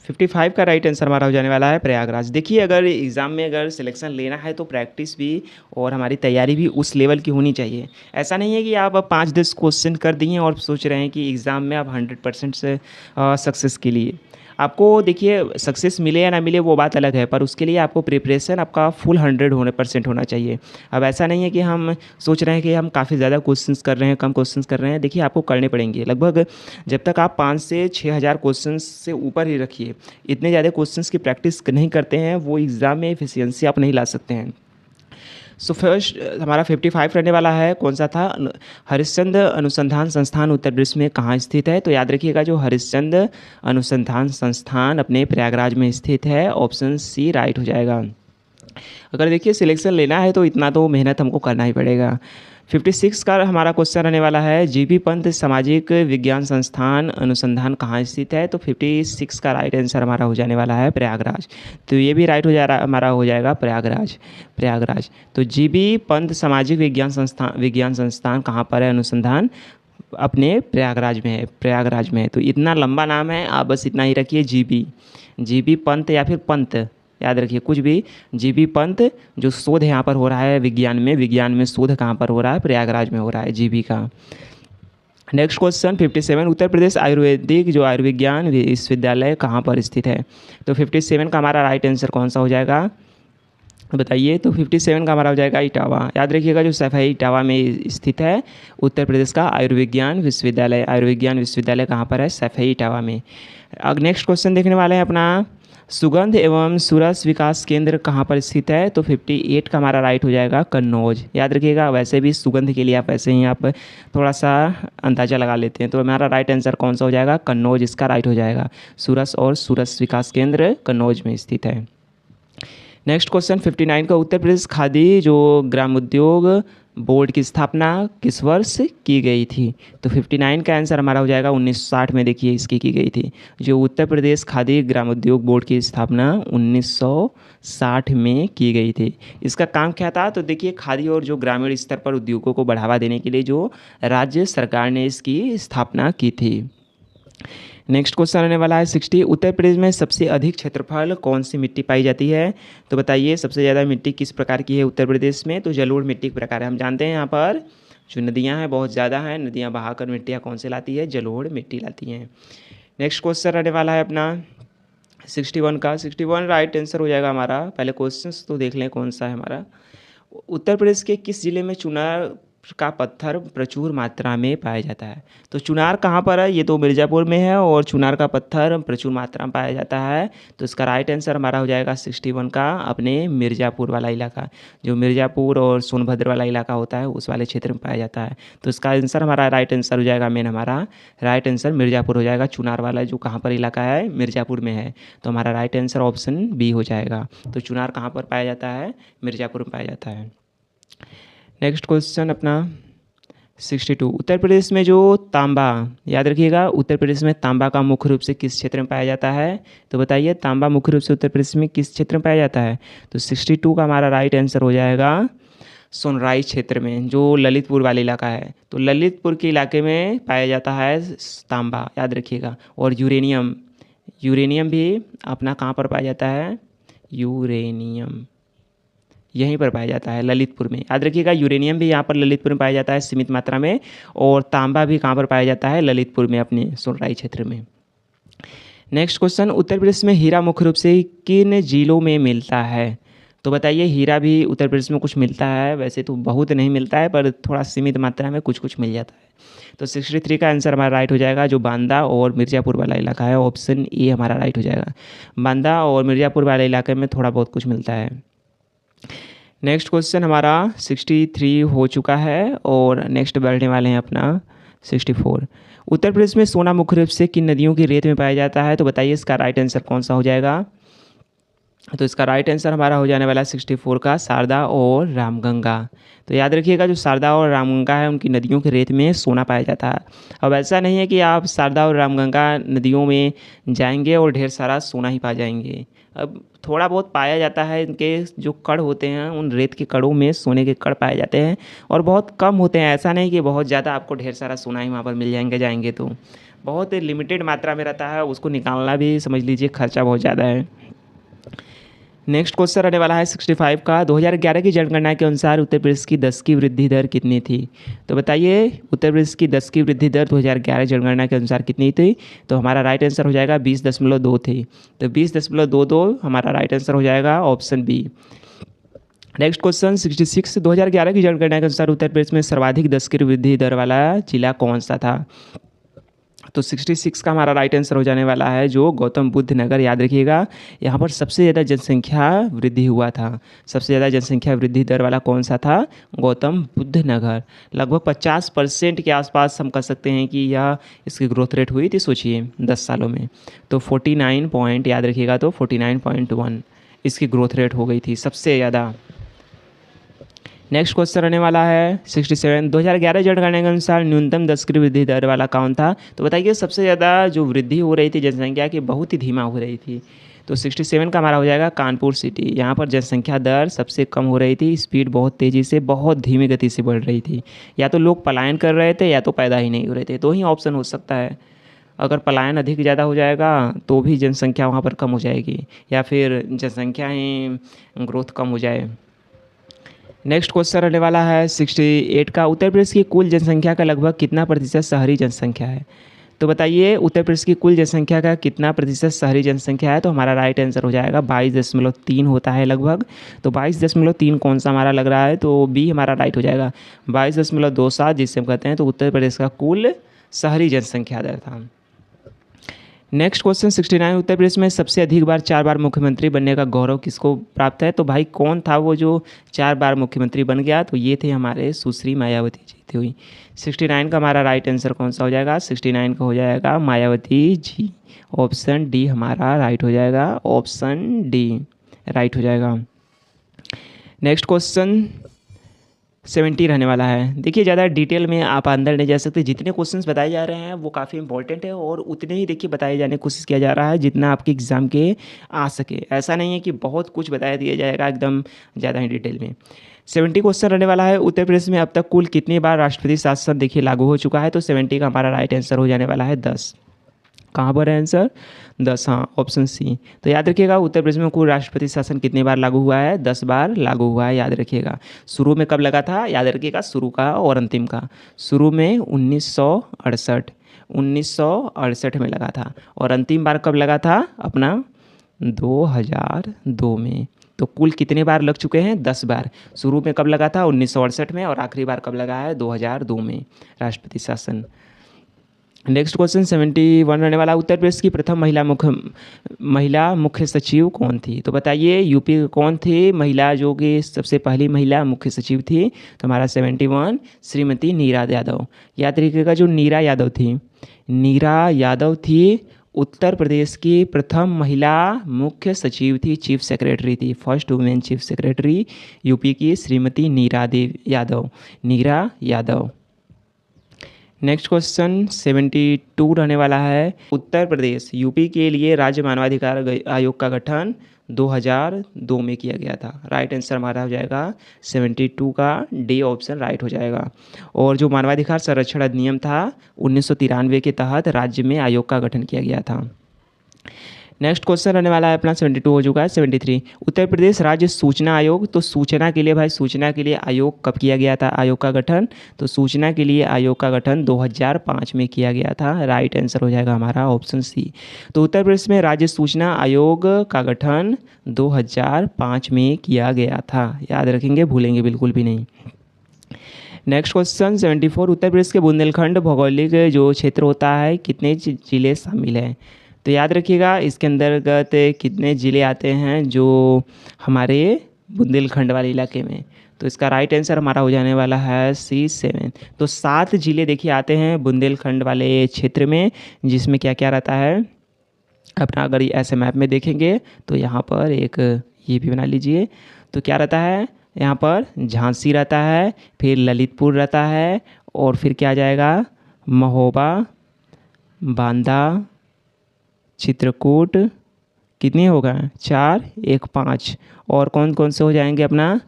55 का राइट आंसर हमारा हो जाने वाला है प्रयागराज। देखिए, अगर एग्ज़ाम में अगर सिलेक्शन लेना है तो प्रैक्टिस भी और हमारी तैयारी भी उस लेवल की होनी चाहिए। ऐसा नहीं है कि आप अब 5-10 क्वेश्चन कर दिए और सोच रहे हैं कि एग्ज़ाम में आप 100% से सक्सेस के लिए आपको, देखिए, सक्सेस मिले या ना मिले वो बात अलग है, पर उसके लिए आपको प्रिपरेशन आपका फुल 100% होना चाहिए। अब ऐसा नहीं है कि हम सोच रहे हैं कि हम काफ़ी ज़्यादा क्वेश्चंस कर रहे हैं, कम क्वेश्चंस कर रहे हैं। देखिए, आपको करने पड़ेंगे लगभग, जब तक आप 5 से 6 हज़ार क्वेश्चंस से ऊपर ही रखिए, इतने ज़्यादा क्वेश्चंस की प्रैक्टिस नहीं करते हैं, वो एग्ज़ाम में एफिशिएंसी आप नहीं ला सकते हैं। सो फर्स्ट हमारा 55 रहने वाला है, कौन सा था? हरिश्चंद्र अनुसंधान संस्थान उत्तर प्रदेश में कहाँ स्थित है? तो याद रखिएगा, जो हरिश्चंद्र अनुसंधान संस्थान अपने प्रयागराज में स्थित है, ऑप्शन सी राइट हो जाएगा। अगर देखिए सिलेक्शन लेना है तो इतना तो मेहनत हमको करना ही पड़ेगा। 56 का हमारा क्वेश्चन रहने वाला है, जीबी पंत सामाजिक विज्ञान संस्थान अनुसंधान कहाँ स्थित है? तो 56 का राइट आंसर हमारा हो जाने वाला है प्रयागराज। तो ये भी राइट हो जा रहा, हमारा हो जाएगा प्रयागराज। प्रयागराज तो जीबी पंत सामाजिक विज्ञान संस्थान कहाँ पर है? अनुसंधान अपने प्रयागराज में है, प्रयागराज में है। तो इतना लंबा नाम है, आप बस इतना ही रखिए, जीबी पंत या फिर पंत, याद रखिए कुछ भी। जीबी पंत, जो शोध यहाँ पर हो रहा है विज्ञान में शोध कहाँ पर हो रहा है? प्रयागराज में हो रहा है, जीबी का। नेक्स्ट क्वेश्चन 57, उत्तर प्रदेश आयुर्वेदिक जो आयुर्विज्ञान विश्वविद्यालय कहाँ पर स्थित है? तो 57 का हमारा राइट आंसर कौन सा हो जाएगा, बताइए? तो 57 का हमारा हो जाएगा इटावा। याद रखिएगा, जो सफाई इटावा में स्थित है उत्तर प्रदेश का आयुर्विज्ञान विश्वविद्यालय कहाँ पर है? सफाई इटावा में। अब नेक्स्ट क्वेश्चन देखने वाले हैं अपना, सुगंध एवं सुरस विकास केंद्र कहाँ पर स्थित है? तो 58 का हमारा राइट हो जाएगा कन्नौज। याद रखिएगा, वैसे भी सुगंध के लिए आप ऐसे ही आप थोड़ा सा अंदाज़ा लगा लेते हैं, तो हमारा राइट आंसर कौन सा हो जाएगा? कन्नौज, इसका राइट हो जाएगा। सुरस और सुरस विकास केंद्र कन्नौज में स्थित है। नेक्स्ट क्वेश्चन 59 का, उत्तर प्रदेश खादी जो ग्रामोद्योग बोर्ड की स्थापना किस वर्ष की गई थी? तो 59 का आंसर हमारा हो जाएगा 1960 में, देखिए इसकी की गई थी। जो उत्तर प्रदेश खादी ग्रामोद्योग बोर्ड की स्थापना 1960 में की गई थी। इसका काम क्या था? तो देखिए, खादी और जो ग्रामीण स्तर पर उद्योगों को बढ़ावा देने के लिए जो राज्य सरकार ने इसकी स्थापना की थी। नेक्स्ट क्वेश्चन आने वाला है 60, उत्तर प्रदेश में सबसे अधिक क्षेत्रफल कौन सी मिट्टी पाई जाती है? तो बताइए, सबसे ज़्यादा मिट्टी किस प्रकार की है उत्तर प्रदेश में? तो जलोढ़ मिट्टी के प्रकार है। हम जानते हैं यहाँ पर जो नदियाँ हैं बहुत ज़्यादा हैं, नदियाँ बहाकर मिट्टियाँ कौन से लाती है? जलोढ़ मिट्टी लाती हैं। नेक्स्ट क्वेश्चन रहने वाला है अपना 61 का, 61 राइट आंसर हो जाएगा हमारा। पहले क्वेश्चन तो देख लें कौन सा है हमारा। उत्तर प्रदेश के किस जिले में चुनार का पत्थर प्रचुर मात्रा में पाया जाता है? तो चुनार कहाँ पर है? ये तो मिर्ज़ापुर में है, और चुनार का पत्थर प्रचुर मात्रा में पाया जाता है। तो इसका राइट आंसर हमारा हो जाएगा 61 का, अपने मिर्ज़ापुर वाला इलाका, जो मिर्ज़ापुर और सोनभद्र वाला इलाका होता है उस वाले क्षेत्र में पाया जाता है। तो इसका आंसर हमारा राइट आंसर हो जाएगा, मेन हमारा राइट आंसर मिर्ज़ापुर हो जाएगा। चुनार वाला जो कहाँ पर इलाका है? मिर्ज़ापुर में है। तो हमारा राइट आंसर ऑप्शन बी हो जाएगा। तो चुनार कहाँ पर पाया जाता है? मिर्ज़ापुर में पाया जाता है। नेक्स्ट क्वेश्चन अपना 62, उत्तर प्रदेश में जो तांबा, याद रखिएगा, उत्तर प्रदेश में तांबा का मुख्य रूप से किस क्षेत्र में पाया जाता है? तो बताइए, तांबा मुख्य रूप से उत्तर प्रदेश में किस क्षेत्र में पाया जाता है? तो 62 का हमारा राइट आंसर हो जाएगा सोनराई क्षेत्र में, जो ललितपुर वाला इलाका है। तो ललितपुर के इलाके में पाया जाता है तांबा, याद रखिएगा। और यूरेनियम भी अपना कहाँ पर पाया जाता है? यूरेनियम यहीं पर पाया जाता है, ललितपुर में। याद रखिएगा, यूरेनियम भी यहाँ पर ललितपुर में पाया जाता है सीमित मात्रा में, और तांबा भी कहाँ पर पाया जाता है? ललितपुर में, अपने सोनराई क्षेत्र में। नेक्स्ट क्वेश्चन, उत्तर प्रदेश में हीरा मुख्य रूप से किन जिलों में मिलता है? तो बताइए, हीरा भी उत्तर प्रदेश में कुछ मिलता है? वैसे तो बहुत नहीं मिलता है, पर थोड़ा सीमित मात्रा में कुछ कुछ मिल जाता है। तो 63 का आंसर हमारा राइट हो जाएगा, जो बांदा और मिर्ज़ापुर वाला इलाका है, ऑप्शन ए हमारा राइट हो जाएगा। बांदा और मिर्ज़ापुर वाले इलाके में थोड़ा बहुत कुछ मिलता है। नेक्स्ट क्वेश्चन हमारा 63 हो चुका है, और नेक्स्ट बढ़ने वाले हैं अपना 64, उत्तर प्रदेश में सोना मुख्य रूप से किन नदियों की रेत में पाया जाता है? तो बताइए, इसका राइट आंसर कौन सा हो जाएगा? तो इसका राइट आंसर हमारा हो जाने वाला 64 का शारदा और रामगंगा। तो याद रखिएगा, जो शारदा और रामगंगा है उनकी नदियों के रेत में सोना पाया जाता है। अब ऐसा नहीं है कि आप शारदा और रामगंगा नदियों में जाएंगे और ढेर सारा सोना ही पा जाएंगे। अब थोड़ा बहुत पाया जाता है, इनके जो कण होते हैं उन रेत के कणों में सोने के कण पाए जाते हैं, और बहुत कम होते हैं। ऐसा नहीं कि बहुत ज़्यादा आपको ढेर सारा सोना ही वहाँ पर मिल जाएंगे तो बहुत लिमिटेड मात्रा में रहता है, उसको निकालना भी समझ लीजिए खर्चा बहुत ज़्यादा है। नेक्स्ट क्वेश्चन रहने वाला है 65 का, 2011 की जनगणना के अनुसार उत्तर प्रदेश की 10 की वृद्धि दर कितनी थी? तो बताइए उत्तर प्रदेश की 10 की वृद्धि दर 2011 जनगणना के अनुसार कितनी थी? तो हमारा राइट आंसर हो जाएगा 20.2 थी। तो 20.22 हमारा राइट आंसर हो जाएगा ऑप्शन बी। नेक्स्ट क्वेश्चन 66, 2011 की जनगणना के अनुसार उत्तर प्रदेश में सर्वाधिक 10 की वृद्धि दर वाला जिला कौन सा था? तो 66 का हमारा राइट आंसर हो जाने वाला है जो गौतम बुद्ध नगर। याद रखिएगा यहाँ पर सबसे ज़्यादा जनसंख्या वृद्धि हुआ था। सबसे ज़्यादा जनसंख्या वृद्धि दर वाला कौन सा था? गौतम बुद्ध नगर। लगभग 50% के आसपास हम कह सकते हैं कि यह इसकी ग्रोथ रेट हुई थी, सोचिए 10 सालों में। तो 49 पॉइंट, याद रखिएगा, तो 49.1 इसकी ग्रोथ रेट हो गई थी सबसे ज़्यादा। नेक्स्ट क्वेश्चन रहने वाला है 67, 2011 जनगणना के अनुसार न्यूनतम 10 की वृद्धि दर वाला कौन था? तो बताइए सबसे ज़्यादा जो वृद्धि हो रही थी जनसंख्या की बहुत ही धीमा हो रही थी। तो 67 का हमारा हो जाएगा कानपुर सिटी। यहाँ पर जनसंख्या दर सबसे कम हो रही थी, स्पीड बहुत तेज़ी से, बहुत धीमी गति से बढ़ रही थी। या तो लोग पलायन कर रहे थे या तो पैदा ही नहीं हो रहे थे, दो ही ऑप्शन हो सकता है। अगर पलायन अधिक ज़्यादा हो जाएगा तो भी जनसंख्या वहाँ पर कम हो जाएगी, या फिर जनसंख्या ही ग्रोथ कम हो जाए। नेक्स्ट क्वेश्चन रहने वाला है 68 का, उत्तर प्रदेश की कुल जनसंख्या का लगभग कितना प्रतिशत शहरी जनसंख्या है? तो बताइए उत्तर प्रदेश की कुल जनसंख्या का कितना प्रतिशत शहरी जनसंख्या है? तो हमारा राइट आंसर हो जाएगा 22.3 होता है लगभग। तो 22.3 कौन सा हमारा लग रहा है? तो बी हमारा राइट हो जाएगा 22.27 जिससे हम कहते हैं। तो उत्तर प्रदेश का कुल शहरी जनसंख्या दर था। नेक्स्ट क्वेश्चन 69, उत्तर प्रदेश में सबसे अधिक बार 4 बार मुख्यमंत्री बनने का गौरव किसको प्राप्त है? तो भाई कौन था वो जो 4 बार मुख्यमंत्री बन गया? तो ये थे हमारे सुश्री मायावती जी थी हुई। 69 का हमारा राइट आंसर कौन सा हो जाएगा? 69 का हो जाएगा मायावती जी। ऑप्शन डी हमारा राइट हो जाएगा, ऑप्शन डी राइट हो जाएगा। नेक्स्ट क्वेश्चन 70 रहने वाला है। देखिए ज़्यादा डिटेल में आप अंदर नहीं जा सकते, जितने क्वेश्चन्स बताए जा रहे हैं वो काफ़ी इंपॉर्टेंट है और उतने ही देखिए बताए जाने की कोशिश किया जा रहा है जितना आपके एग्ज़ाम के आ सके। ऐसा नहीं है कि बहुत कुछ बताया दिया जाएगा एकदम ज़्यादा ही डिटेल में। 70 क्वेश्चन रहने वाला है, उत्तर प्रदेश में अब तक कुल कितनी बार राष्ट्रपति शासन देखिए लागू हो चुका है? तो 70 का हमारा राइट आंसर हो जाने वाला है 10। कहाँ पर है आंसर? 10, हाँ ऑप्शन सी। तो याद रखिएगा उत्तर प्रदेश में कुल राष्ट्रपति शासन कितनी बार लागू हुआ है? 10 बार लागू हुआ है, याद रखिएगा। शुरू में कब लगा था? याद रखिएगा शुरू का और अंतिम का। शुरू में 1968 में लगा था और अंतिम बार कब लगा था? अपना 2002 में। तो कुल कितने बार लग चुके हैं? 10 बार। शुरू में कब लगा था? 1968 में, और आखिरी बार कब लगा है? 2002 में राष्ट्रपति शासन। नेक्स्ट क्वेश्चन 71 रहने वाला, उत्तर प्रदेश की प्रथम महिला मुख्य सचिव कौन थी? तो बताइए यूपी कौन थी महिला जो कि सबसे पहली महिला मुख्य सचिव थी? तो हमारा 71 श्रीमती नीरा यादव। याद रखिएगा जो नीरा यादव थी उत्तर प्रदेश की प्रथम महिला मुख्य सचिव थी, चीफ सेक्रेटरी थी, first women chief secretary UP की श्रीमती नीरा यादव। नेक्स्ट क्वेश्चन 72 रहने वाला है, उत्तर प्रदेश यूपी के लिए राज्य मानवाधिकार आयोग का गठन 2002 में किया गया था। राइट आंसर हमारा हो जाएगा 72 का डी ऑप्शन राइट हो जाएगा। और जो मानवाधिकार संरक्षण अधिनियम था 1993 के तहत राज्य में आयोग का गठन किया गया था। नेक्स्ट क्वेश्चन रहने वाला है अपना 72 हो चुका है। 73, उत्तर प्रदेश राज्य सूचना आयोग। तो सूचना के लिए भाई सूचना के लिए आयोग कब किया गया था आयोग का गठन? तो सूचना के लिए आयोग का गठन 2005 में किया गया था। राइट आंसर हो जाएगा हमारा ऑप्शन सी। तो उत्तर प्रदेश में राज्य सूचना आयोग का गठन 2005 में किया गया था। याद रखेंगे, भूलेंगे बिल्कुल भी नहीं। नेक्स्ट क्वेश्चन 74, उत्तर प्रदेश के बुंदेलखंड भौगोलिक जो क्षेत्र होता है कितने जिले शामिल हैं? तो याद रखिएगा इसके अंतर्गत कितने ज़िले आते हैं जो हमारे बुंदेलखंड वाले इलाके में? तो इसका राइट आंसर हमारा हो जाने वाला है C7। तो 7 ज़िले देखिए आते हैं बुंदेलखंड वाले क्षेत्र में, जिसमें क्या क्या रहता है अपना अगर ऐसे मैप में देखेंगे तो यहाँ पर एक ये भी बना लीजिए। तो क्या रहता है यहाँ पर? झांसी रहता है, फिर ललितपुर रहता है, और फिर क्या आ जाएगा? महोबा, बांदा, चित्रकूट, कितने होगा? 4, 1, 5। और कौन कौन से हो जाएंगे अपना?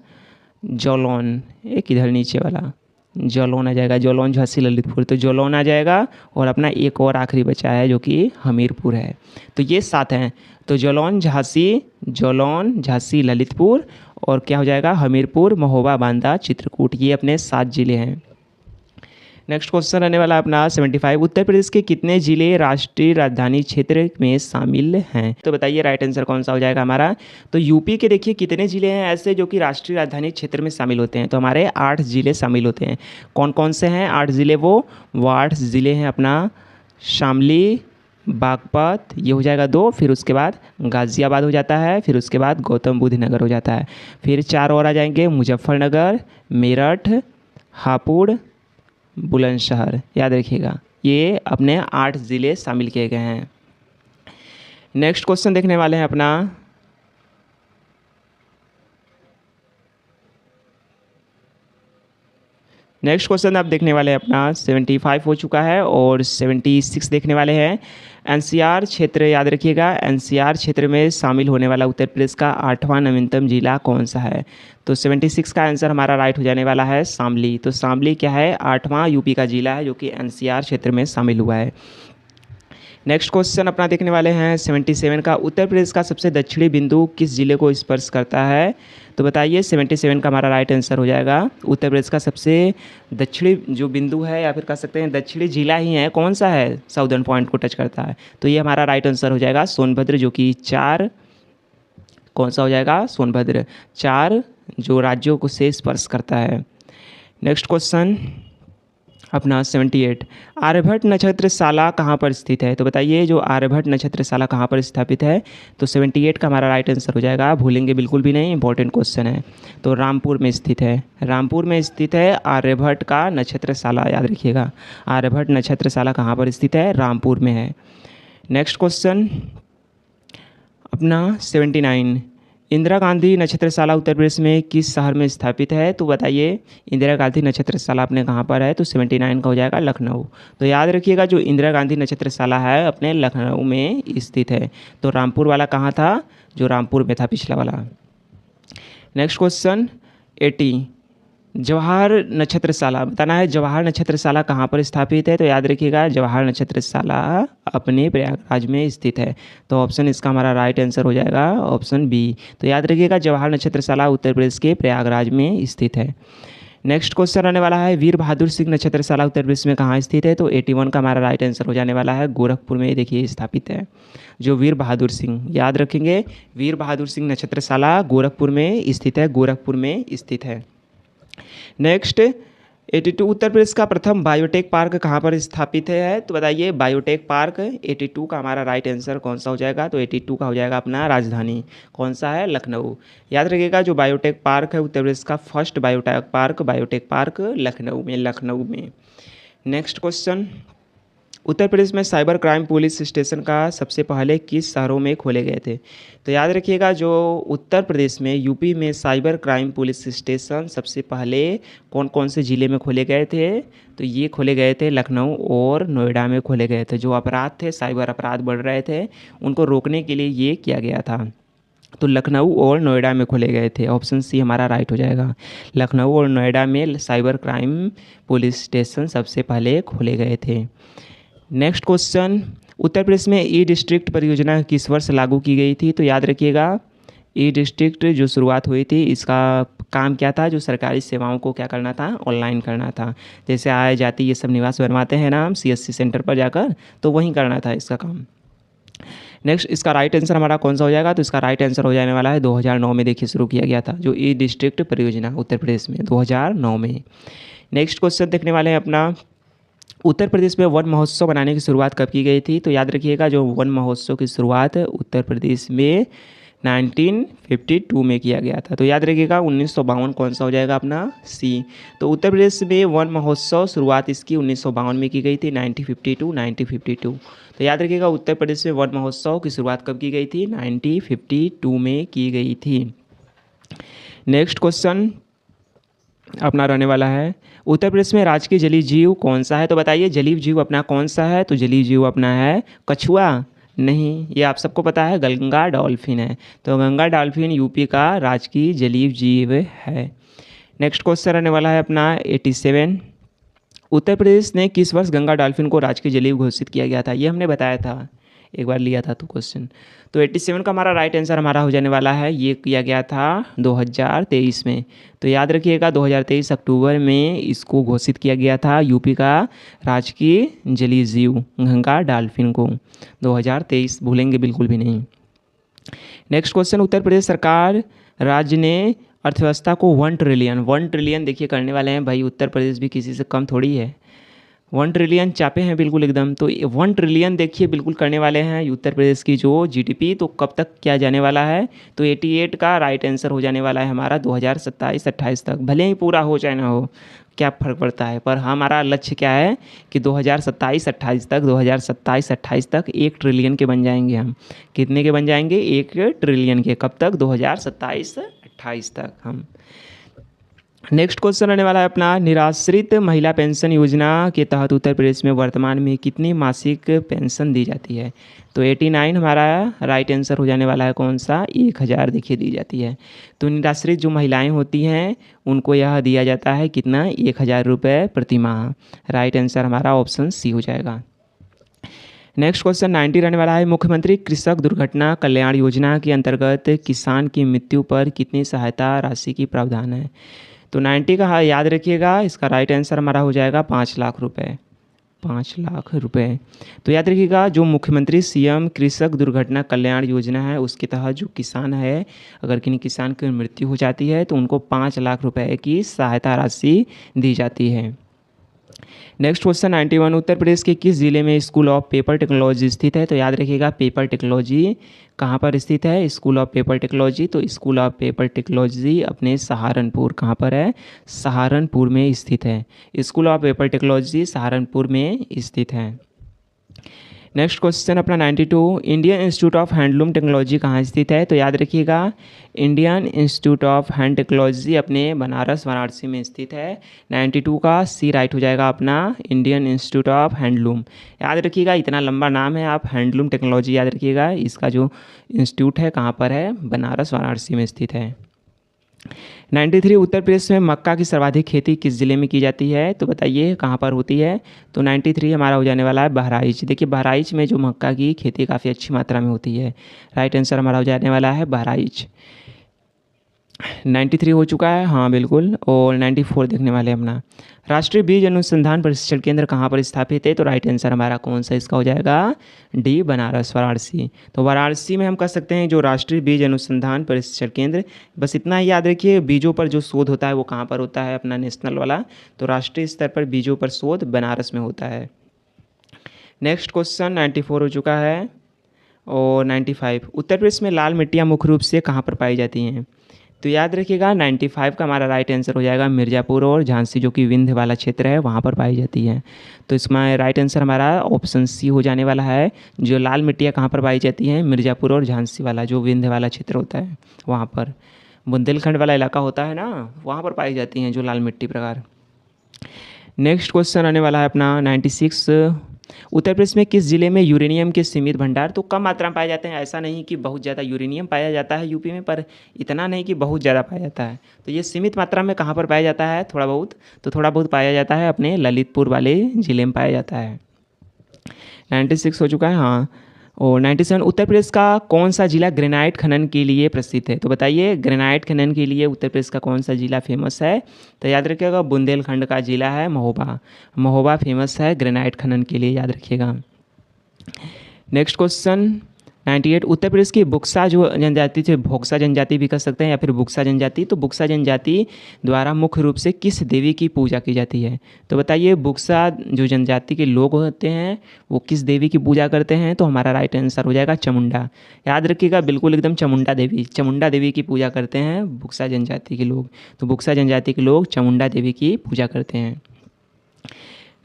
जौलौन, एक इधर नीचे वाला, जालौन आ जाएगा, जालौन, झांसी, ललितपुर, तो जालौन आ जाएगा और अपना एक और आखिरी बचा है जो कि हमीरपुर है। तो ये 7 हैं, तो जालौन, झांसी, ललितपुर और क्या हो जाएगा हमीरपुर, महोबा, बांदा, चित्रकूट, ये अपने 7 ज़िले हैं। नेक्स्ट क्वेश्चन रहने वाला अपना 75, उत्तर प्रदेश के कितने जिले राष्ट्रीय राजधानी क्षेत्र में शामिल हैं? तो बताइए राइट आंसर कौन सा हो जाएगा हमारा। तो यूपी के देखिए कितने ज़िले हैं ऐसे जो कि राष्ट्रीय राजधानी क्षेत्र में शामिल होते हैं, तो हमारे 8 ज़िले शामिल होते हैं। कौन कौन से हैं 8 ज़िले? वो 8 ज़िले हैं अपना शामली, बागपत, ये हो जाएगा 2, फिर उसके बाद गाज़ियाबाद हो जाता है, फिर उसके बाद गौतम बुद्ध नगर हो जाता है, फिर 4 और आ जाएंगे, मुजफ्फरनगर, मेरठ, हापुड़, बुलंदशहर, याद रखिएगा ये अपने 8 ज़िले शामिल किए गए हैं। नेक्स्ट क्वेश्चन देखने वाले हैं अपना नेक्स्ट क्वेश्चन आप देखने वाले हैं अपना 75 हो चुका है और 76 देखने वाले हैं। एनसीआर क्षेत्र, याद रखिएगा एनसीआर क्षेत्र में शामिल होने वाला उत्तर प्रदेश का 8वां नवीनतम जिला कौन सा है? तो 76 का आंसर हमारा राइट हो जाने वाला है शामली। तो शामली क्या है? 8वां यूपी का जिला है जो कि एनसीआर क्षेत्र में शामिल हुआ है। नेक्स्ट क्वेश्चन अपना देखने वाले हैं 77 का, उत्तर प्रदेश का सबसे दक्षिणी बिंदु किस जिले को स्पर्श करता है? तो बताइए 77 का हमारा राइट आंसर हो जाएगा उत्तर प्रदेश का सबसे दक्षिणी जो बिंदु है या फिर कह सकते हैं दक्षिणी जिला ही है, कौन सा है? साउदर्न पॉइंट को टच करता है, तो ये हमारा राइट आंसर हो जाएगा सोनभद्र, जो कि 4 कौन सा हो जाएगा? सोनभद्र, 4 जो राज्यों को से स्पर्श करता है। नेक्स्ट क्वेश्चन अपना 78, आर्यभट्ट नक्षत्रशाला कहाँ पर स्थित है? तो बताइए जो आर्यभट्ट नक्षत्रशाला कहाँ पर स्थापित है? तो 78 का हमारा राइट आंसर हो जाएगा, भूलेंगे बिल्कुल भी नहीं, इंपॉर्टेंट क्वेश्चन है। तो रामपुर में स्थित है, रामपुर में स्थित है आर्यभट्ट का नक्षत्रशाला, याद रखिएगा आर्यभट्ट नक्षत्रशाला कहाँ पर स्थित है? रामपुर में है। नेक्स्ट क्वेश्चन अपना 79, इंदिरा गांधी नक्षत्रशाला उत्तर प्रदेश में किस शहर में स्थापित है? तो बताइए इंदिरा गांधी नक्षत्रशाला अपने कहाँ पर है? तो 79 का हो जाएगा लखनऊ। तो याद रखिएगा जो इंदिरा गांधी नक्षत्रशाला है अपने लखनऊ में स्थित है। तो रामपुर वाला कहाँ था? जो रामपुर में था पिछला वाला। नेक्स्ट क्वेश्चन 80, जवाहर नक्षत्रशाला बताना है, जवाहर नक्षत्रशाला कहाँ पर स्थापित है? तो याद रखिएगा जवाहर नक्षत्रशाला अपने प्रयागराज में स्थित है। तो ऑप्शन इसका हमारा राइट आंसर हो जाएगा ऑप्शन बी। तो याद रखिएगा जवाहर नक्षत्रशाला उत्तर प्रदेश के प्रयागराज में स्थित है। नेक्स्ट क्वेश्चन रहने वाला है, वीर बहादुर सिंह नक्षत्रशाला उत्तर प्रदेश में कहाँ स्थित है? तो 81 का हमारा राइट आंसर हो जाने वाला है गोरखपुर में, देखिए स्थापित है जो वीर बहादुर सिंह, याद रखेंगे वीर बहादुर सिंह नक्षत्रशाला गोरखपुर में स्थित है, गोरखपुर में स्थित है। नेक्स्ट 82, उत्तर प्रदेश का प्रथम बायोटेक पार्क कहाँ पर स्थापित है? तो बताइए बायोटेक पार्क 82 का हमारा राइट आंसर कौन सा हो जाएगा? तो 82 का हो जाएगा अपना राजधानी, कौन सा है? लखनऊ। याद रखिएगा जो बायोटेक पार्क है उत्तर प्रदेश का फर्स्ट बायोटेक पार्क लखनऊ में। नेक्स्ट क्वेश्चन, उत्तर प्रदेश में साइबर क्राइम पुलिस स्टेशन का सबसे पहले किस शहरों में खोले गए थे? तो याद रखिएगा जो उत्तर प्रदेश में यूपी में साइबर क्राइम पुलिस स्टेशन सबसे पहले कौन कौन से ज़िले में खोले गए थे? तो ये खोले गए थे लखनऊ और नोएडा में खोले गए थे। जो अपराध थे, साइबर अपराध बढ़ रहे थे, उनको रोकने के लिए ये किया गया था। तो लखनऊ और नोएडा में खोले गए थे, ऑप्शन सी हमारा राइट हो जाएगा। लखनऊ और नोएडा में साइबर क्राइम पुलिस स्टेशन सबसे पहले खोले गए थे। नेक्स्ट क्वेश्चन, उत्तर प्रदेश में ई डिस्ट्रिक्ट परियोजना किस वर्ष लागू की गई थी? तो याद रखिएगा ई डिस्ट्रिक्ट जो शुरुआत हुई थी इसका काम क्या था? जो सरकारी सेवाओं को क्या करना था? ऑनलाइन करना था। जैसे आय जाति ये सब निवास बनवाते हैं ना हम CSC सेंटर पर जाकर, तो वहीं करना था इसका काम। नेक्स्ट इसका राइट आंसर हमारा कौन सा हो जाएगा? तो इसका राइट आंसर हो जाने वाला है 2009 में, देखिए शुरू किया गया था जो ई डिस्ट्रिक्ट परियोजना उत्तर प्रदेश में 2009 में। नेक्स्ट क्वेश्चन देखने वाले हैं अपना, उत्तर प्रदेश में वन महोत्सव मनाने की शुरुआत कब की गई थी? तो याद रखिएगा जो वन महोत्सव की शुरुआत उत्तर प्रदेश में 1952 में किया गया था। तो याद रखिएगा 1952 कौन सा हो जाएगा अपना? सी। तो उत्तर प्रदेश में वन महोत्सव शुरुआत इसकी 1952 में की गई थी, 1952। तो याद रखिएगा उत्तर प्रदेश में वन महोत्सव की शुरुआत कब की गई थी? 1952 में की गई थी। नेक्स्ट क्वेश्चन अपना रहने वाला है, उत्तर प्रदेश में राजकीय जलीय जीव कौन सा है? तो बताइए जलीय जीव अपना कौन सा है? तो जलीय जीव अपना है कछुआ? नहीं, ये आप सबको पता है गंगा डॉल्फिन है। तो गंगा डॉल्फिन यूपी का राजकीय जलीय जीव है। नेक्स्ट क्वेश्चन रहने वाला है अपना 87। उत्तर प्रदेश ने किस वर्ष गंगा डॉल्फिन को राजकीय जलीय घोषित किया गया था? ये हमने बताया था, एक बार लिया था तो क्वेश्चन। तो 87 का हमारा राइट आंसर हमारा हो जाने वाला है, ये किया गया था 2023 में। तो याद रखिएगा 2023 अक्टूबर में इसको घोषित किया गया था यूपी का राजकीय जलीय जीव गंगा डॉल्फिन को। 2023 भूलेंगे बिल्कुल भी नहीं। नेक्स्ट क्वेश्चन, उत्तर प्रदेश सरकार राज्य ने अर्थव्यवस्था को 1 ट्रिलियन देखिए करने वाले हैं भाई। उत्तर प्रदेश भी किसी से कम थोड़ी है, 1 ट्रिलियन चापे हैं बिल्कुल एकदम। तो 1 ट्रिलियन देखिए बिल्कुल करने वाले हैं उत्तर प्रदेश की जो जीडीपी। तो कब तक क्या जाने वाला है? तो 88 का राइट आंसर हो जाने वाला है हमारा 2027-28 तक। भले ही पूरा हो चाहे ना हो, क्या फ़र्क पड़ता है, पर हमारा लक्ष्य क्या है कि 2027-28 तक 2027-28 तक 1 ट्रिलियन के बन जाएंगे हम। कितने के बन जाएंगे? 1 ट्रिलियन के। कब तक? 2027-28 तक हम। नेक्स्ट क्वेश्चन रहने वाला है अपना, निराश्रित महिला पेंशन योजना के तहत उत्तर प्रदेश में वर्तमान में कितनी मासिक पेंशन दी जाती है? तो 89 हमारा राइट आंसर हो जाने वाला है। कौन सा? 1000 देखिए दी जाती है। तो निराश्रित जो महिलाएं होती हैं उनको यह दिया जाता है कितना? 1000 रुपये प्रति माह। राइट आंसर हमारा ऑप्शन सी हो जाएगा। नेक्स्ट क्वेश्चन 90 रहने वाला है, मुख्यमंत्री कृषक दुर्घटना कल्याण योजना के अंतर्गत किसान की मृत्यु पर कितनी सहायता राशि की प्रावधान है? तो 90 का याद रखिएगा, इसका राइट आंसर हमारा हो जाएगा 5 लाख रुपए। 5 लाख रुपए। तो याद रखिएगा जो मुख्यमंत्री सीएम कृषक दुर्घटना कल्याण योजना है उसके तहत जो किसान है, अगर किसी किसान की मृत्यु हो जाती है तो उनको 5 लाख रुपए की सहायता राशि दी जाती है। नेक्स्ट क्वेश्चन 91, उत्तर प्रदेश के किस जिले में स्कूल ऑफ पेपर टेक्नोलॉजी स्थित है? तो याद रखिएगा पेपर टेक्नोलॉजी कहाँ पर स्थित है? School of paper technology. तो स्कूल ऑफ पेपर टेक्नोलॉजी अपने सहारनपुर, कहाँ पर है? सहारनपुर में स्थित है। School of paper technology Saharanpur में स्थित है। नेक्स्ट क्वेश्चन अपना 92, Indian institute of handloom technology कहाँ स्थित है? तो याद रखिएगा Indian institute of hand technology अपने बनारस वाराणसी में स्थित है। 92 का सी राइट हो जाएगा अपना इंडियन इंस्टीट्यूट ऑफ हैंडलूम। याद रखिएगा इतना लंबा नाम है, आप हैंडलूम टेक्नोलॉजी याद रखिएगा। इसका जो इंस्टीट्यूट है कहाँ पर है? बनारस वाराणसी में स्थित है। 93, उत्तर प्रदेश में मक्का की सर्वाधिक खेती किस ज़िले में की जाती है? तो बताइए कहाँ पर होती है? तो 93 हमारा हो जाने वाला है बहराइच। देखिए बहराइच में जो मक्का की खेती काफ़ी अच्छी मात्रा में होती है। राइट आंसर हमारा हो जाने वाला है बहराइच। 93 हो चुका है, हाँ बिल्कुल। और 94 देखने वाले अपना, राष्ट्रीय बीज अनुसंधान प्रशिक्षण केंद्र कहाँ पर स्थापित है? तो राइट आंसर हमारा कौन सा इसका हो जाएगा? डी, बनारस वाराणसी। तो वाराणसी में हम कह सकते हैं जो राष्ट्रीय बीज अनुसंधान प्रशिक्षण केंद्र। बस इतना ही याद रखिए, बीजों पर जो शोध होता है वो कहाँ पर होता है? अपना नेशनल वाला। तो राष्ट्रीय स्तर पर बीजों पर शोध बनारस में होता है। नेक्स्ट क्वेश्चन 94 हो चुका है। और 95, उत्तर प्रदेश में लाल मिट्टियाँ मुख्य रूप से कहाँ पर पाई जाती हैं? तो याद रखिएगा 95 का हमारा राइट आंसर हो जाएगा मिर्ज़ापुर और झांसी, जो कि विंध्य वाला क्षेत्र है वहाँ पर पाई जाती है। तो इसमें राइट आंसर हमारा ऑप्शन सी हो जाने वाला है। जो लाल मिट्टियाँ कहाँ पर पाई जाती हैं? मिर्ज़ापुर और झांसी वाला जो विंध्य वाला क्षेत्र होता है वहाँ पर, बुंदेलखंड वाला इलाका होता है ना, वहाँ पर पाई जाती हैं जो लाल मिट्टी प्रकार। नेक्स्ट क्वेश्चन आने वाला है अपना 96, उत्तर प्रदेश में किस जिले में यूरेनियम के सीमित भंडार? तो कम मात्रा में पाए जाते हैं, ऐसा नहीं कि बहुत ज़्यादा यूरेनियम पाया जाता है यूपी में, पर इतना नहीं कि बहुत ज़्यादा पाया जाता है। तो ये सीमित मात्रा में कहाँ पर पाया जाता है? थोड़ा बहुत, तो थोड़ा बहुत पाया जाता है अपने ललितपुर वाले ज़िले में पाया जाता है। 96 हो चुका है, हाँ। और 97, उत्तर प्रदेश का कौन सा जिला ग्रेनाइट खनन के लिए प्रसिद्ध है? तो बताइए ग्रेनाइट खनन के लिए उत्तर प्रदेश का कौन सा जिला फेमस है? तो याद रखिएगा बुंदेलखंड का जिला है महोबा। महोबा फेमस है ग्रेनाइट खनन के लिए, याद रखिएगा। नेक्स्ट क्वेश्चन 98, उत्तर प्रदेश की बुक्सा जो जनजाति थे, भोक्सा जनजाति भी कह सकते हैं या फिर बुक्सा जनजाति। तो बुक्सा जनजाति द्वारा मुख्य रूप से किस देवी की पूजा की जाती है? तो बताइए बुक्सा जो जनजाति के लोग होते हैं वो किस देवी की पूजा करते हैं? तो हमारा राइट आंसर हो जाएगा चामुंडा। याद रखिएगा बिल्कुल एकदम चामुंडा देवी, चामुंडा देवी की पूजा करते हैं बुक्सा जनजाति के लोग। तो बुक्सा जनजाति के लोग चामुंडा देवी की पूजा करते हैं।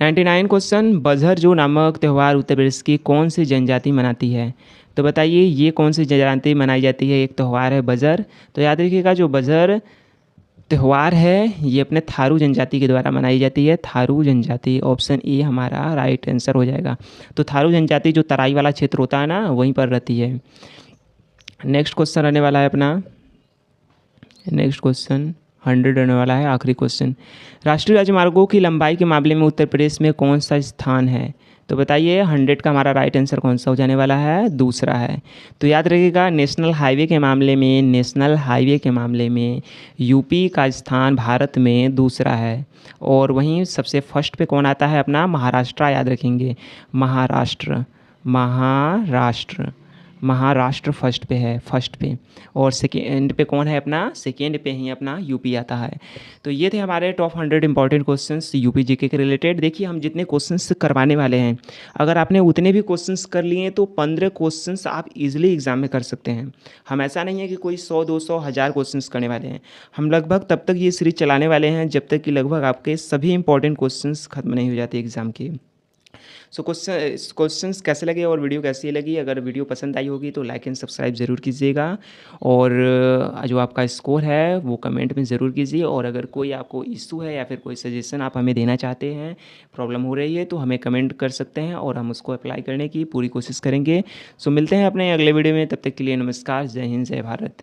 99 क्वेश्चन, बजहर जो नामक त्यौहार उत्तर प्रदेश की कौन सी जनजाति मनाती है? तो बताइए ये कौन सी जनजाति मनाई जाती है? एक त्यौहार है बजहर। तो याद रखिएगा जो बजहर त्यौहार है ये अपने थारू जनजाति के द्वारा मनाई जाती है। थारू जनजाति, ऑप्शन ए हमारा राइट आंसर हो जाएगा। तो थारू जनजाति जो तराई वाला क्षेत्र होता है ना वहीं पर रहती है। नेक्स्ट क्वेश्चन रहने वाला है अपना, नेक्स्ट क्वेश्चन 100 रहने वाला है। आखिरी क्वेश्चन, राष्ट्रीय राजमार्गों की लंबाई के मामले में उत्तर प्रदेश में कौन सा स्थान है? तो बताइए 100 का हमारा राइट आंसर कौन सा हो जाने वाला है? दूसरा है। तो याद रखिएगा, नेशनल हाईवे के मामले में यूपी का स्थान भारत में दूसरा है। और वहीं सबसे फर्स्ट पे कौन आता है? अपना महाराष्ट्र, याद रखेंगे, महाराष्ट्र। महाराष्ट्र महाराष्ट्र फर्स्ट पे है, फर्स्ट पे। और सेकेंड पे कौन है? अपना सेकेंड पे ही अपना यूपी आता है। तो ये थे हमारे top 100 important questions UP GK के रिलेटेड। देखिए हम जितने क्वेश्चंस करवाने वाले हैं, अगर आपने उतने भी क्वेश्चंस कर लिए तो 15 क्वेश्चंस आप इजीली एग्जाम में कर सकते हैं। हम ऐसा नहीं है कि कोई 100 200 1000 क्वेश्चंस करने वाले हैं। हम लगभग तब तक ये सीरीज चलाने वाले हैं जब तक कि लगभग आपके सभी इंपॉर्टेंट क्वेश्चंस खत्म नहीं हो जाते एग्जाम के। सो क्वेश्चंस कैसे लगे और वीडियो कैसी लगी? अगर वीडियो पसंद आई होगी तो लाइक एंड सब्सक्राइब ज़रूर कीजिएगा। और जो आपका स्कोर है वो कमेंट में ज़रूर कीजिए। और अगर कोई आपको इशू है या फिर कोई सजेशन आप हमें देना चाहते हैं, प्रॉब्लम हो रही है, तो हमें कमेंट कर सकते हैं और हम उसको अप्लाई करने की पूरी कोशिश करेंगे। सो मिलते हैं अपने अगले वीडियो में, तब तक के लिए नमस्कार, जय हिंद, जय भारत।